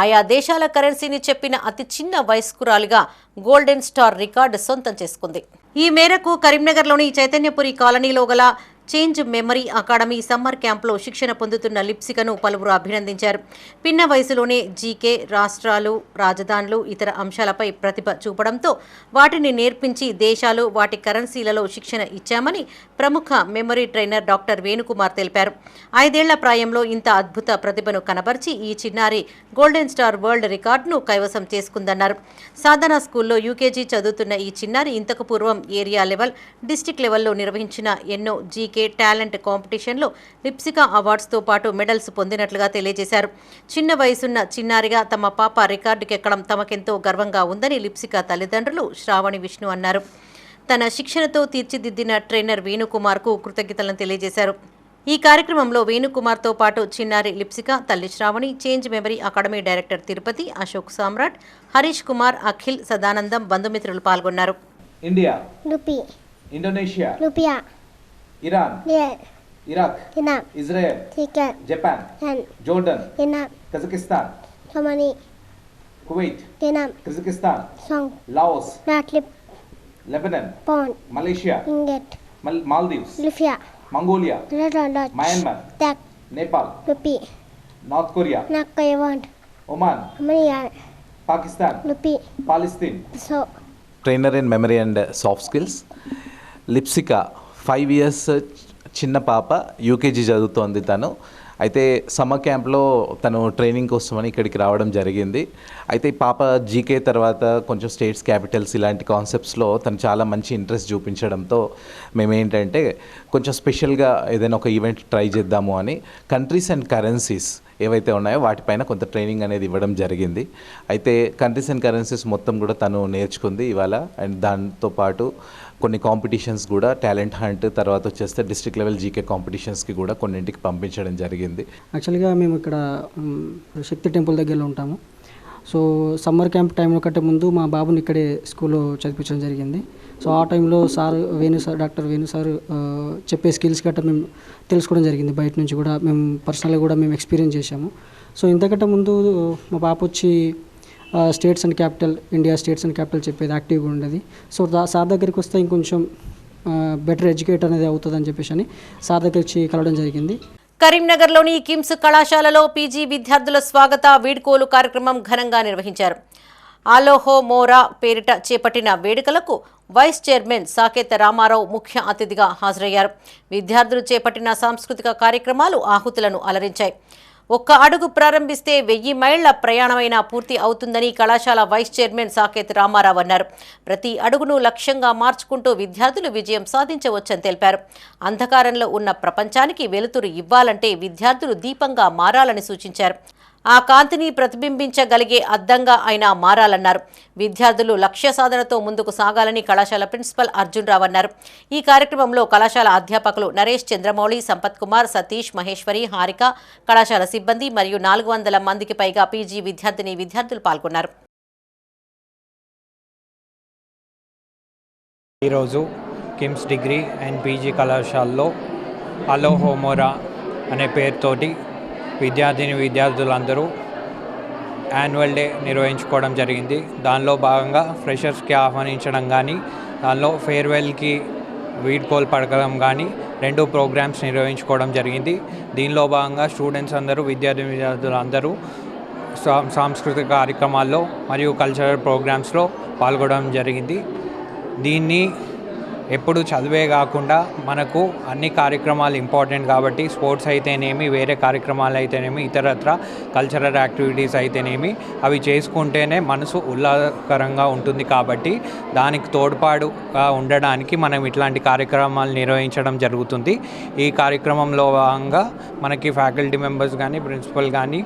ఆయా దేశాల కరెన్సీని చెప్పిన అతి చిన్న వయస్కురాలిగా గోల్డెన్ స్టార్ రికార్డు సొంతం చేసుకుంది. ఈ మేరకు కరీంనగర్లోని చైతన్యపురి కాలనీలో గల చేంజ్ మెమరీ అకాడమీ సమ్మర్ క్యాంప్లో శిక్షణ పొందుతున్న లిప్సికను పలువురు అభినందించారు. పిన్న వయసులోనే జీకే, రాష్ట్రాలు, రాజధానులు, ఇతర అంశాలపై ప్రతిభ చూపడంతో వాటిని నేర్పించి దేశాలు, వాటి కరెన్సీలలో శిక్షణ ఇచ్చామని ప్రముఖ మెమరీ ట్రైనర్ డాక్టర్ వేణుకుమార్ తెలిపారు. 5 ఏళ్ల ప్రాయంలో ఇంత అద్భుత ప్రతిభను కనబర్చి ఈ చిన్నారి గోల్డెన్ స్టార్ వరల్డ్ రికార్డును కైవసం చేసుకుందన్నారు. సాధన స్కూల్లో యూకేజీ చదువుతున్న ఈ చిన్నారి ఇంతకు పూర్వం ఏరియా లెవెల్, డిస్టిక్ లెవెల్లో నిర్వహించిన ఎన్నో జీకే టాలెంట్ కాంపిటీషన్లో లిప్సిక అవార్డ్స్తో పాటు మెడల్స్ పొందినట్లుగా తెలియజేశారు. చిన్న వయసున్న చిన్నారిగా తమ పాప రికార్డుకెక్కడం తమకెంతో గర్వంగా ఉందని లిప్సిక తల్లిదండ్రులు శ్రావణి, విష్ణు అన్నారు. తన శిక్షణతో తీర్చిదిద్దిన ట్రైనర్ వేణుకుమార్కు కృతజ్ఞతలను తెలియజేశారు. ఈ కార్యక్రమంలో వేణుకుమార్తో పాటు చిన్నారి లిప్సిక, తల్లి Sravani, change memory academy director Tirupati, Ashok Samrat, Harish Kumar, Akhil, Sadanandam, బంధుమిత్రులు పాల్గొన్నారు. India, Indonesia, Iran, Iraq, Israel, Japan, Jordan, Kazakhstan, Kuwait, Kazakhstan, Laos, Lebanon, Malaysia, Maldives, Mongolia, Myanmar, Nepal, North Korea, Oman, Pakistan, Palestine. Trainer in memory and soft skills. Lipsika 5 years చిన్న పాప, యూకేజీ చదువుతోంది తను. అయితే summer క్యాంప్లో తను training కోసమని ఇక్కడికి రావడం జరిగింది. అయితే ఈ పాప జీకే తర్వాత కొంచెం స్టేట్స్ క్యాపిటల్స్ ఇలాంటి కాన్సెప్ట్స్లో తను చాలా మంచి ఇంట్రెస్ట్ చూపించడంతో మేమేంటంటే కొంచెం స్పెషల్గా ఏదైనా ఒక ఈవెంట్ ట్రై చేద్దాము అని కంట్రీస్ అండ్ కరెన్సీస్ ఏవైతే ఉన్నాయో వాటిపైన కొంత ట్రైనింగ్ అనేది ఇవ్వడం జరిగింది. అయితే కంట్రీస్ అండ్ కరెన్సీస్ మొత్తం కూడా తను నేర్చుకుంది ఇవాళ. అండ్ దాంతోపాటు కొన్ని కాంపిటీషన్స్ కూడా, టాలెంట్ హంట్, తర్వాత వచ్చేస్తే డిస్ట్రిక్ట్ లెవెల్ జీకే కాంపిటీషన్స్కి కూడా కొన్నింటికి పంపించడం జరిగింది. యాక్చువల్గా మేము ఇక్కడ శక్తి టెంపుల్ దగ్గరలో ఉంటాము. సో సమ్మర్ క్యాంప్ టైంలో కంటే ముందు మా బాబుని ఇక్కడే స్కూల్లో చదివించడం జరిగింది. సో ఆ టైంలో డాక్టర్ వేణు సార్ చెప్పే స్కిల్స్ గట్రా మేము తెలుసుకోవడం జరిగింది. బయట నుంచి కూడా మేము పర్సనల్గా కూడా మేము ఎక్స్పీరియన్స్ చేశాము. సో ఇంతకంటే ముందు మా పాప వచ్చి states and capital, India states and capital చెప్పేది యాక్టివ్గా ఉండేది. సో సార్ దగ్గరికి వస్తే ఇంకొంచెం బెటర్ ఎడ్యుకేట్ అనేది అవుతుందని చెప్పేసి అని సార్ దగ్గర వచ్చి కలవడం జరిగింది. కరీంనగర్లోని కిమ్స్ కళాశాలలో పీజీ విద్యార్థుల స్వాగత వీడ్కోలు కార్యక్రమం ఘనంగా నిర్వహించారు. ఆలోహో మోరా పేరిట చేపట్టిన వేడుకలకు వైస్ చైర్మన్ సాకేత రామారావు ముఖ్య అతిథిగా హాజరయ్యారు. విద్యార్థులు చేపట్టిన సాంస్కృతిక కార్యక్రమాలు ఆహుతులను అలరించాయి. ఒక్క అడుగు ప్రారంభిస్తే 1000 మైళ్ల ప్రయాణమైనా పూర్తి అవుతుందని కళాశాల వైస్ చైర్మన్ సాకేత్ రామారావు అన్నారు. ప్రతి అడుగును లక్ష్యంగా మార్చుకుంటూ విద్యార్థులు విజయం సాధించవచ్చని తెలిపారు. అంధకారంలో ఉన్న ప్రపంచానికి వెలుతురు ఇవ్వాలంటే విద్యార్థులు దీపంగా మారాలని సూచించారు. ఆ కాంతిని ప్రతిబింబించగలిగే అద్దంగా అయినా మారాలన్నారు. విద్యార్థులు లక్ష్య సాధనతో ముందుకు సాగాలని కళాశాల ప్రిన్సిపల్ అర్జున్ రావు అన్నారు. ఈ కార్యక్రమంలో కళాశాల అధ్యాపకులు నరేష్, చంద్రమౌళి, సంపత్ కుమార్, సతీష్, మహేశ్వరి, హారిక, కళాశాల సిబ్బంది మరియు 400 మందికి పైగా పీజీ విద్యార్థులు పాల్గొన్నారు. ఈరోజు కిమ్స్ డిగ్రీ అండ్ పీజీ కళాశాలలో అలోహో మోరా అనే పేరుతోటి విద్యార్థులందరూ యాన్యువల్ డే నిర్వహించుకోవడం జరిగింది. దానిలో భాగంగా ఫ్రెషర్స్కి ఆహ్వానించడం కానీ, దానిలో ఫేర్వెల్కి వీడ్కోలు పడకడం కానీ 2 ప్రోగ్రామ్స్ నిర్వహించుకోవడం జరిగింది. దీనిలో భాగంగా స్టూడెంట్స్ అందరూ విద్యార్థులందరూ సాంస్కృతిక కార్యక్రమాల్లో మరియు కల్చరల్ ప్రోగ్రామ్స్లో పాల్గొనడం జరిగింది. దీన్ని ఎప్పుడు చదివే కాకుండా మనకు అన్ని కార్యక్రమాలు ఇంపార్టెంట్ కాబట్టి స్పోర్ట్స్ అయితేనేమి, వేరే కార్యక్రమాలు అయితేనేమి, ఇతరత్ర కల్చరల్ యాక్టివిటీస్ అయితేనేమి అవి చేసుకుంటేనే మనసు ఉల్లాసకరంగా ఉంటుంది. కాబట్టి దానికి తోడ్పాటుగా ఉండడానికి మనం ఇట్లాంటి కార్యక్రమాలు నిర్వహించడం జరుగుతుంది. ఈ కార్యక్రమంలో భాగంగా మనకి ఫ్యాకల్టీ మెంబర్స్ కానీ, ప్రిన్సిపల్ కానీ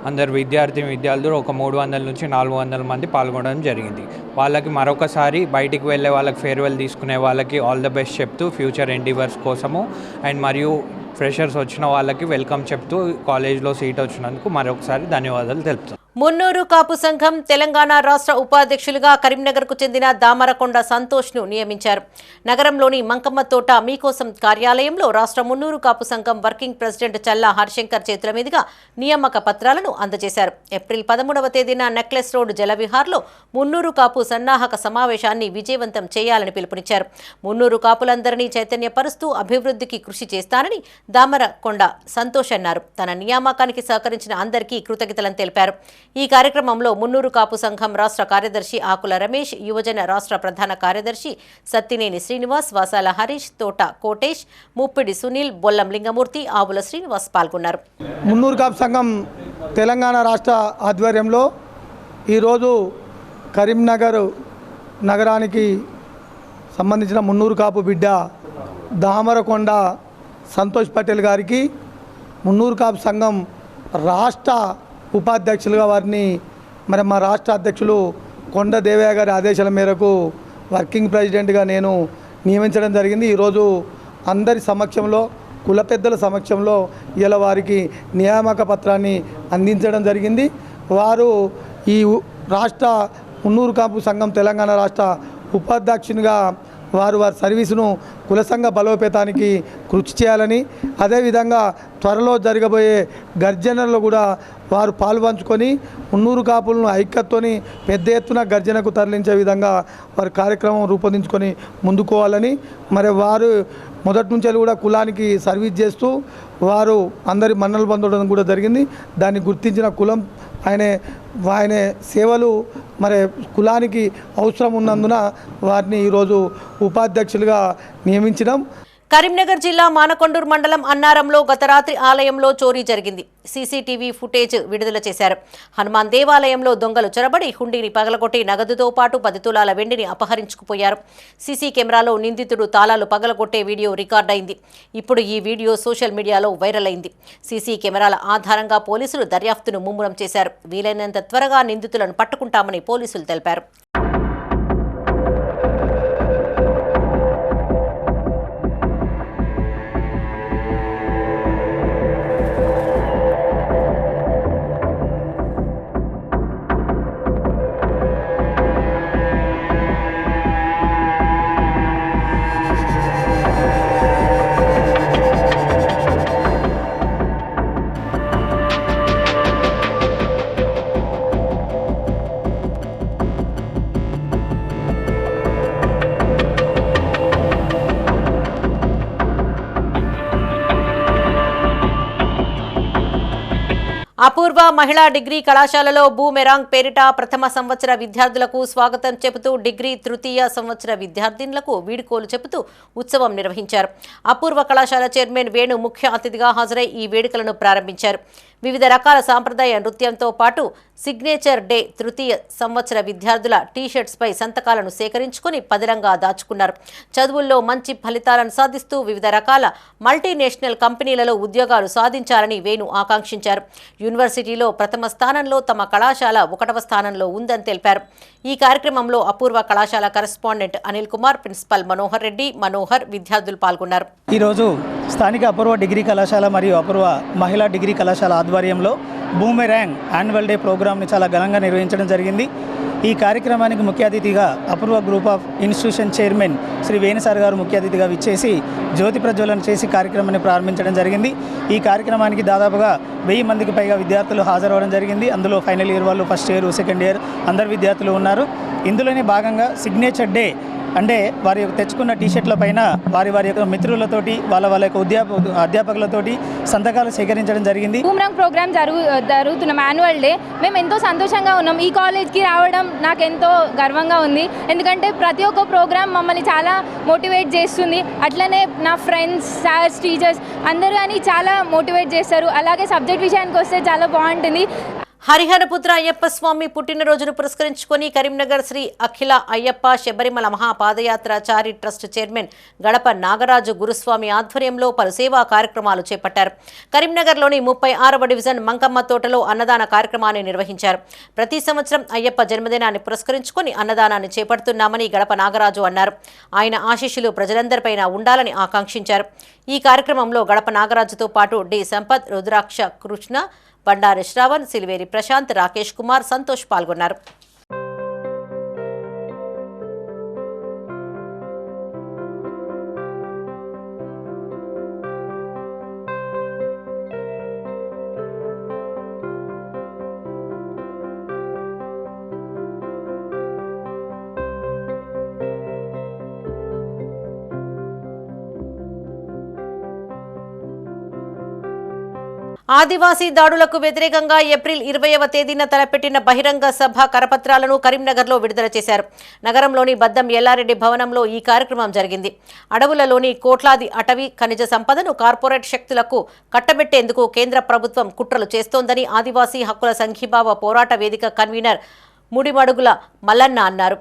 అందరు విద్యార్థులు ఒక 300 నుంచి 400 మంది పాల్గొనడం జరిగింది. వాళ్ళకి మరొకసారి బయటికి వెళ్ళే వాళ్ళకి ఫేర్వెల్ తీసుకునే వాళ్ళకి ఆల్ ద బెస్ట్ చెప్తూ ఫ్యూచర్ ఎండివర్స్ కోసము అండ్ మరియు ఫ్రెషర్స్ వచ్చిన వాళ్ళకి వెల్కమ్ చెప్తూ కాలేజ్లో సీట్ వచ్చినందుకు మరొకసారి ధన్యవాదాలు తెలుపుతాం. మున్నూరు కాపు సంఘం తెలంగాణ రాష్ట్ర ఉపాధ్యక్షులుగా కరీంనగర్కు చెందిన దామరకొండ సంతోష్ను నియమించారు. నగరంలోని మంకమ్మ తోట మీకోసం కార్యాలయంలో రాష్ట్ర మున్నూరు కాపు సంఘం వర్కింగ్ ప్రెసిడెంట్ చల్లా హరిశంకర్ చేతుల మీదుగా నియామక పత్రాలను అందజేశారు. ఏప్రిల్ 13వ తేదీన నెక్లెస్ రోడ్ జలవిహార్లో మున్నూరు కాపు సన్నాహక సమావేశాన్ని విజయవంతం చేయాలని పిలుపునిచ్చారు. మున్నూరు కాపులందరినీ చైతన్యపరుస్తూ అభివృద్ధికి కృషి చేస్తానని దామరకొండ సంతోష్ అన్నారు. తన నియామకానికి సహకరించిన అందరికీ కృతజ్ఞతలను తెలిపారు. ఈ కార్యక్రమంలో మున్నూరు కాపు సంఘం రాష్ట్ర కార్యదర్శి ఆకుల రమేష్, యువజన రాష్ట్ర ప్రధాన కార్యదర్శి సత్తినేని శ్రీనివాస్, వాసాల హరీష్, తోట కోటేష్, ముప్పిడి సునీల్, బొల్లం లింగమూర్తి, ఆవుల శ్రీనివాస్ పాల్గొన్నారు. మున్నూరు కాపు సంఘం తెలంగాణ రాష్ట్ర ఆధ్వర్యంలో ఈరోజు కరీంనగర్ నగరానికి సంబంధించిన మున్నూరు కాపు బిడ్డ దామరకొండ సంతోష్ పటేల్ గారికి మున్నూరు కాపు సంఘం రాష్ట్ర ఉపాధ్యక్షులుగా వారిని మా రాష్ట్ర అధ్యక్షులు కొండ దేవయ్య గారి ఆదేశాల మేరకు వర్కింగ్ ప్రెసిడెంట్గా నేను నియమించడం జరిగింది. ఈరోజు అందరి సమక్షంలో, కుల పెద్దల సమక్షంలో ఇలా వారికి నియామక పత్రాన్ని అందించడం జరిగింది. వారు ఈ రాష్ట్ర మున్నూరు కాపు సంఘం తెలంగాణ రాష్ట్ర ఉపాధ్యక్షునిగా వారి సర్వీసును కుల సంఘ బలోపేతానికి కృషి చేయాలని, అదేవిధంగా త్వరలో జరగబోయే గర్జనలో కూడా వారు పాల్పంచుకొని మున్నూరు కాపులను ఐక్యతతోని పెద్ద ఎత్తున గర్జనకు తరలించే విధంగా వారి కార్యక్రమం రూపొందించుకొని ముందుకోవాలని, వారు మొదటి నుంచి కూడా కులానికి సర్వీస్ చేస్తూ వారు అందరి మన్నలు పొందడం కూడా జరిగింది. దాన్ని గుర్తించిన కులం ఆయన సేవలు కులానికి అవసరం ఉన్నందున వారిని ఈరోజు ఉపాధ్యక్షులుగా నియమించడం. కరీంనగర్ జిల్లా మానకొండూరు మండలం అన్నారంలో గత రాత్రి ఆలయంలో చోరీ జరిగింది. సీసీటీవీ ఫుటేజ్ విడుదల చేశారు. హనుమాన్ దేవాలయంలో దొంగలు చొరబడి హుండీని పగలగొట్టి నగదుతో పాటు 10 తులాల వెండిని అపహరించుకుపోయారు. సీసీ కెమెరాలో నిందితుడు తాళాలు పగలగొట్టే వీడియో రికార్డైంది. ఇప్పుడు ఈ వీడియో సోషల్ మీడియాలో వైరల్ అయింది. సీసీ కెమెరాల ఆధారంగా పోలీసులు దర్యాప్తును ముమ్మరం చేశారు. వీలైనంత త్వరగా నిందితులను పట్టుకుంటామని పోలీసులు తెలిపారు. అపూర్వ మహిళా డిగ్రీ కళాశాలలో బూమెరాంగ్ పేరిట ప్రథమ సంవత్సర విద్యార్థులకు స్వాగతం చెబుతూ డిగ్రీ తృతీయ సంవత్సర విద్యార్థినులకు వీడ్కోలు చెబుతూ ఉత్సవం నిర్వహించారు. అపూర్వ కళాశాల చైర్మన్ వేణు ముఖ్య అతిథిగా హాజరై ఈ వేడుకలను ప్రారంభించారు. వివిధ రకాల సాంప్రదాయ నృత్యంతో పాటు సిగ్నేచర్ డే తృతీయ సంవత్సర విద్యార్థుల టీషర్ట్స్పై సంతకాలను సేకరించుకుని పదిలంగా దాచుకున్నారు. చదువుల్లో మంచి ఫలితాలను సాధిస్తూ వివిధ రకాల మల్టీనేషనల్ కంపెనీలలో ఉద్యోగాలు సాధించాలని వేణు ఆకాంక్షించారు. యూనివర్సిటీలో ప్రథమ స్థానంలో తమ కళాశాల 1వ స్థానంలో ఉందని తెలిపారు. ఈ కార్యక్రమంలో అపూర్వ కళాశాల కరెస్పాండెంట్ అనిల్ కుమార్, ప్రిన్సిపల్ మనోహర్ రెడ్డి, విద్యార్థులు పాల్గొన్నారు. ఈరోజు స్థానిక అపూర్వ డిగ్రీ కళాశాల మరియు అపూర్వ మహిళా డిగ్రీ కళాశాల ఆధ్వర్యంలో బూమెరాంగ్ యాన్యువల్ డే ప్రోగ్రామ్ని చాలా ఘనంగా నిర్వహించడం జరిగింది. ఈ కార్యక్రమానికి ముఖ్య అతిథిగా Apoorva group of institution chairman Shri Venu sir గారు ముఖ్య అతిథిగా విచ్చేసి జ్యోతి ప్రజ్వలన చేసి కార్యక్రమాన్ని ప్రారంభించడం జరిగింది. ఈ కార్యక్రమానికి దాదాపుగా 1000 మందికి పైగా విద్యార్థులు హాజరవ్వడం జరిగింది. అందులో ఫైనల్ ఇయర్ వాళ్ళు, ఫస్ట్ ఇయర్, సెకండ్ ఇయర్ అందరు విద్యార్థులు ఉన్నారు. ఇందులోనే భాగంగా సిగ్నేచర్ డే అంటే వారి యొక్క తెచ్చుకున్న టీషర్ట్ల పైన వారి యొక్క మిత్రులతోటి వాళ్ళ యొక్క అధ్యాపకులతోటి సంతకాలు సేకరించడం జరిగింది. బూమెరాంగ్ ప్రోగ్రామ్ జరుగుతున్న యాన్యువల్ డే మేము ఎంతో సంతోషంగా ఉన్నాం. ఈ కాలేజ్కి రావడం నాకు ఎంతో గర్వంగా ఉంది. ఎందుకంటే ప్రతి ఒక్క ప్రోగ్రామ్ మమ్మల్ని చాలా మోటివేట్ చేస్తుంది. అట్లనే నా ఫ్రెండ్స్, సార్స్, టీచర్స్ అందరూ అని చాలా మోటివేట్ చేస్తారు. అలాగే సబ్జెక్ట్ విషయానికి వస్తే చాలా బాగుంటుంది. హరిహరపుత్ర అయ్యప్ప స్వామి పుట్టినరోజును పురస్కరించుకొని కరీంనగర్ శ్రీ అఖిల అయ్యప్ప శబరిమల మహాపాదయాత్ర చారి ట్రస్ట్ చైర్మన్ గడప నాగరాజు గురుస్వామి ఆధ్వర్యంలో పలు సేవా కార్యక్రమాలు చేపట్టారు. కరీంనగర్లోని 36వ డివిజన్ మంకమ్మ తోటలో అన్నదాన కార్యక్రమాన్ని నిర్వహించారు. ప్రతి సంవత్సరం అయ్యప్ప జన్మదినాన్ని పురస్కరించుకొని అన్నదానాన్ని చేపడుతున్నామని గడప నాగరాజు అన్నారు. ఆయన ఆశీస్సులు ప్రజలందరిపైన ఉండాలని ఆకాంక్షించారు. ఈ కార్యక్రమంలో గడప నాగరాజుతో పాటు డి సంపత్, రుద్రాక్ష కృష్ణ, బండారి శ్రావణ్, సిల్వేరి ప్రశాంత్, రాకేష్ కుమార్, సంతోష్ పాల్గొన్నారు. ఆదివాసీ దాడులకు వ్యతిరేకంగా ఏప్రిల్ 20వ తేదీన తలపెట్టిన బహిరంగ సభ కరపత్రాలను కరీంనగర్లో విడుదల చేశారు. నగరంలోని బద్దం ఎల్లారెడ్డి భవనంలో ఈ కార్యక్రమం జరిగింది. అడవులలోని కోట్లాది అటవీ ఖనిజ సంపదను కార్పొరేట్ శక్తులకు కట్టబెట్టేందుకు కేంద్ర ప్రభుత్వం కుట్రలు చేస్తోందని ఆదివాసీ హక్కుల సంఘీభావ పోరాట వేదిక కన్వీనర్ ముడిమడుగుల మల్లన్న అన్నారు.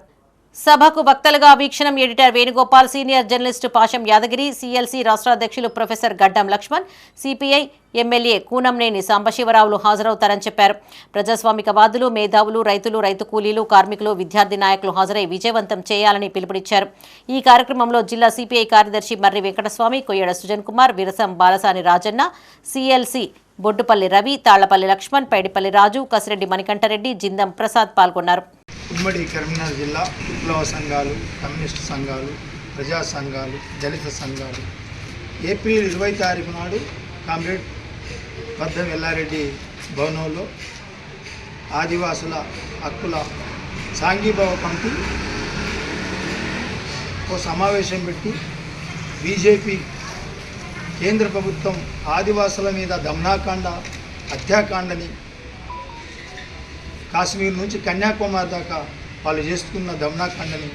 సభకు వక్తలుగా వీక్షణం ఎడిటర్ వేణుగోపాల్, సీనియర్ జర్నలిస్టు పాశం యాదగిరి, సిఎల్సి రాష్ట్ర అధ్యక్షులు ప్రొఫెసర్ గడ్డం లక్ష్మణ్, సిపిఐ ఎమ్మెల్యే కూనంనేని సాంబశివరావులు హాజరవుతారని చెప్పారు. ప్రజాస్వామికవాదులు, మేధావులు, రైతులు, రైతు కూలీలు, కార్మికులు, విద్యార్థి నాయకులు హాజరై విజయవంతం చేయాలని పిలుపునిచ్చారు. ఈ కార్యక్రమంలో జిల్లా సిపిఐ కార్యదర్శి మర్రి వెంకటస్వామి, కొయ్యడ సుజన్ కుమార్, విరసం బాలసాని రాజన్న, సిఎల్సి బొడ్డుపల్లి రవి, తాళ్లపల్లి లక్ష్మణ్, పైడిపల్లి రాజు, కసిరెడ్డి మణికంఠరెడ్డి, జిందం ప్రసాద్ పాల్గొన్నారు. ఉమ్మడి కరీంనగర్ జిల్లా విప్లవ సంఘాలు, కమ్యూనిస్టు సంఘాలు, ప్రజా సంఘాలు, దళిత సంఘాలు ఏప్రిల్ 20 తారీఖు నాడు కామ్రేడ్ బద్దం ఎల్లారెడ్డి భవనంలో ఆదివాసుల హక్కుల సాంఘీభావ కమిటీ ఓ సమావేశం పెట్టి బీజేపీ కేంద్ర ప్రభుత్వం ఆదివాసుల మీద దమనాకాండ, హత్యాకాండని కాశ్మీర్ నుంచి కన్యాకుమారి దాకా వాళ్ళు చేసుకున్న దమనాకాండని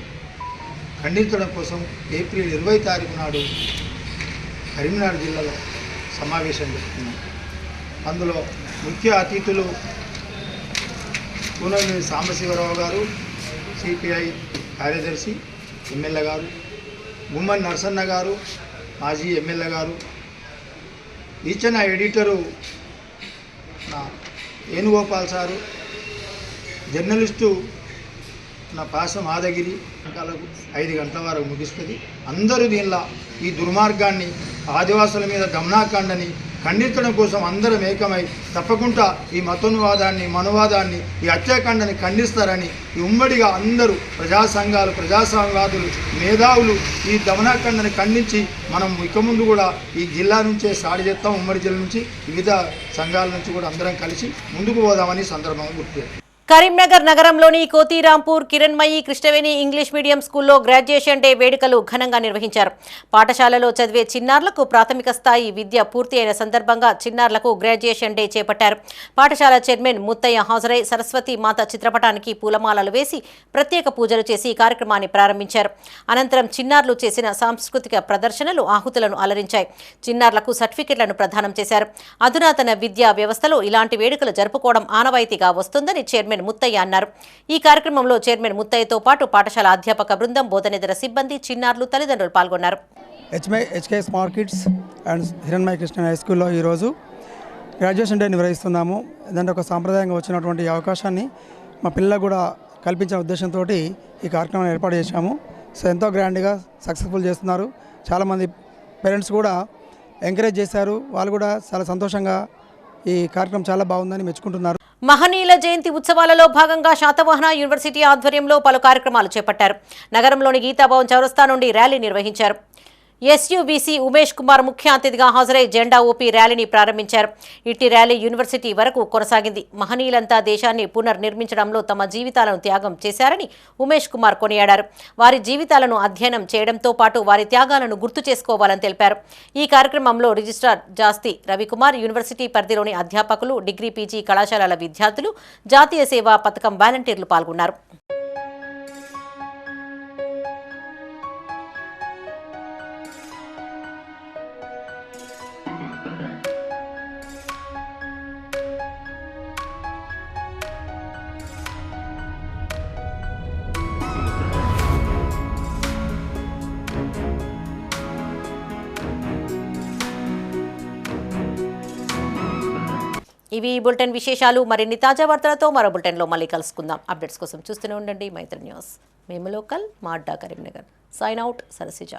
ఖండించడం కోసం ఏప్రిల్ 20 తారీఖు నాడు కరీంనగర్ జిల్లాలో సమావేశం జరుగుతున్నాం. అందులో ముఖ్య అతిథులు కూనంనేని సాంబశివరావు గారు, సిపిఐ కార్యదర్శి ఎమ్మెల్యే గారు, గుమ్మడి నరసన్న గారు, మాజీ ఎమ్మెల్యే గారు, ఇచ్చిన ఎడిటరు నా వేణుగోపాల్ సారు, జర్నలిస్టు నా పాసం యాదగిరి 5 గంటల వరకు ముగిస్తుంది. అందరూ దీనిలో ఈ దుర్మార్గాన్ని, ఆదివాసుల మీద దమనాకాండని ఖండించడం కోసం అందరం ఏకమై తప్పకుండా ఈ మతోన్వాదాన్ని, మనవాదాన్ని, ఈ హత్యాకాండని ఖండిస్తారని ఈ ఉమ్మడిగా అందరూ ప్రజా సంఘాలు, ప్రజాస్వామ్యవాదులు, మేధావులు ఈ దమనాకాండని ఖండించి మనం ఇక ముందు కూడా ఈ జిల్లా నుంచే స్టార్ట్ చేస్తాం. ఉమ్మడి జిల్లా నుంచి వివిధ సంఘాల నుంచి కూడా అందరం కలిసి ముందుకు పోదామని సందర్భంగా గుర్తు. కరీంనగర్ నగరంలోని కోతిరాంపూర్ కిరణ్మయి కృష్ణవేణి ఇంగ్లీష్ మీడియం స్కూల్లో గ్రాడ్యుయేషన్ డే వేడుకలు ఘనంగా నిర్వహించారు. పాఠశాలలో చదివే చిన్నారులకు ప్రాథమిక స్థాయి విద్య పూర్తి అయిన సందర్భంగా చిన్నారులకు గ్రాడ్యుయేషన్ డే చేపట్టారు. పాఠశాల చైర్మన్ ముత్తయ్య హాజరై సరస్వతి మాత చిత్రపటానికి పూలమాలలు వేసి ప్రత్యేక పూజలు చేసి ఈ కార్యక్రమాన్ని ప్రారంభించారు. అనంతరం చిన్నారులు చేసిన సాంస్కృతిక ప్రదర్శనలు ఆహుతులను అలరించాయి. చిన్నారులకు సర్టిఫికెట్లను ప్రదానం చేశారు. అధునాతన విద్యా వ్యవస్థలో ఇలాంటి వేడుకలు జరుపుకోవడం ఆనవాయితీగా వస్తుందని చైర్మన్ ముత్తయ్య అన్నారు. ఈ కార్యక్రమంలో చైర్మన్ ముత్తయ్యతో పాటు పాఠశాల అధ్యాపక బృందం, బోధనేతర సిబ్బంది, చిన్నారులు, తల్లిదండ్రులు పాల్గొన్నారు. HK smart kids and Hiranmaya Krishna high స్కూల్లో ఈరోజు గ్రాడ్యుయేషన్ డే నిర్వహిస్తున్నాము. దాంట్లో ఒక సాంప్రదాయంగా వచ్చినటువంటి అవకాశాన్ని మా పిల్లలకు కూడా కల్పించిన ఉద్దేశంతో ఈ కార్యక్రమాన్ని ఏర్పాటు చేశాము. సో ఎంతో గ్రాండ్గా సక్సెస్ఫుల్ చేస్తున్నారు. చాలామంది పేరెంట్స్ కూడా ఎంకరేజ్ చేశారు. వాళ్ళు కూడా చాలా సంతోషంగా ఈ కార్యక్రమం చాలా బాగుందని మెచ్చుకుంటున్నారు. మహనీయుల జయంతి ఉత్సవాలలో భాగంగా శాతవాహన యూనివర్సిటీ ఆధ్వర్యంలో పలు కార్యక్రమాలు చేపట్టారు. నగరంలోని గీతాభవన్ చౌరస్తా నుండి ర్యాలీ నిర్వహించారు. ఎస్యూబీసీ ఉమేష్ కుమార్ ముఖ్య అతిథిగా హాజరై జెండా ఊపి ర్యాలీని ప్రారంభించారు. ఇట్టి ర్యాలీ యూనివర్సిటీ వరకు కొనసాగింది. మహనీయులంతా దేశాన్ని పునర్నిర్మించడంలో తమ జీవితాలను త్యాగం చేశారని ఉమేష్ కుమార్ కొనియాడారు. వారి జీవితాలను అధ్యయనం చేయడంతో పాటు వారి త్యాగాలను గుర్తు చేసుకోవాలని తెలిపారు. ఈ కార్యక్రమంలో రిజిస్ట్రార్ జాస్తి రవికుమార్, యూనివర్సిటీ పరిధిలోని అధ్యాపకులు, డిగ్రీ, పీజీ కళాశాలల విద్యార్థులు, జాతీయ సేవా పథకం వాలంటీర్లు పాల్గొన్నారు. ఇవి బులెటిన్ విశేషాలు. మరిన్ని తాజా వార్తలతో మరో బులెటిన్లో మళ్ళీ కలుసుకుందాం. అప్డేట్స్ కోసం చూస్తూనే ఉండండి మైత్రి న్యూస్. మేము లోకల్, మా అడ్డా కరీంనగర్. Sign out, Sarasija.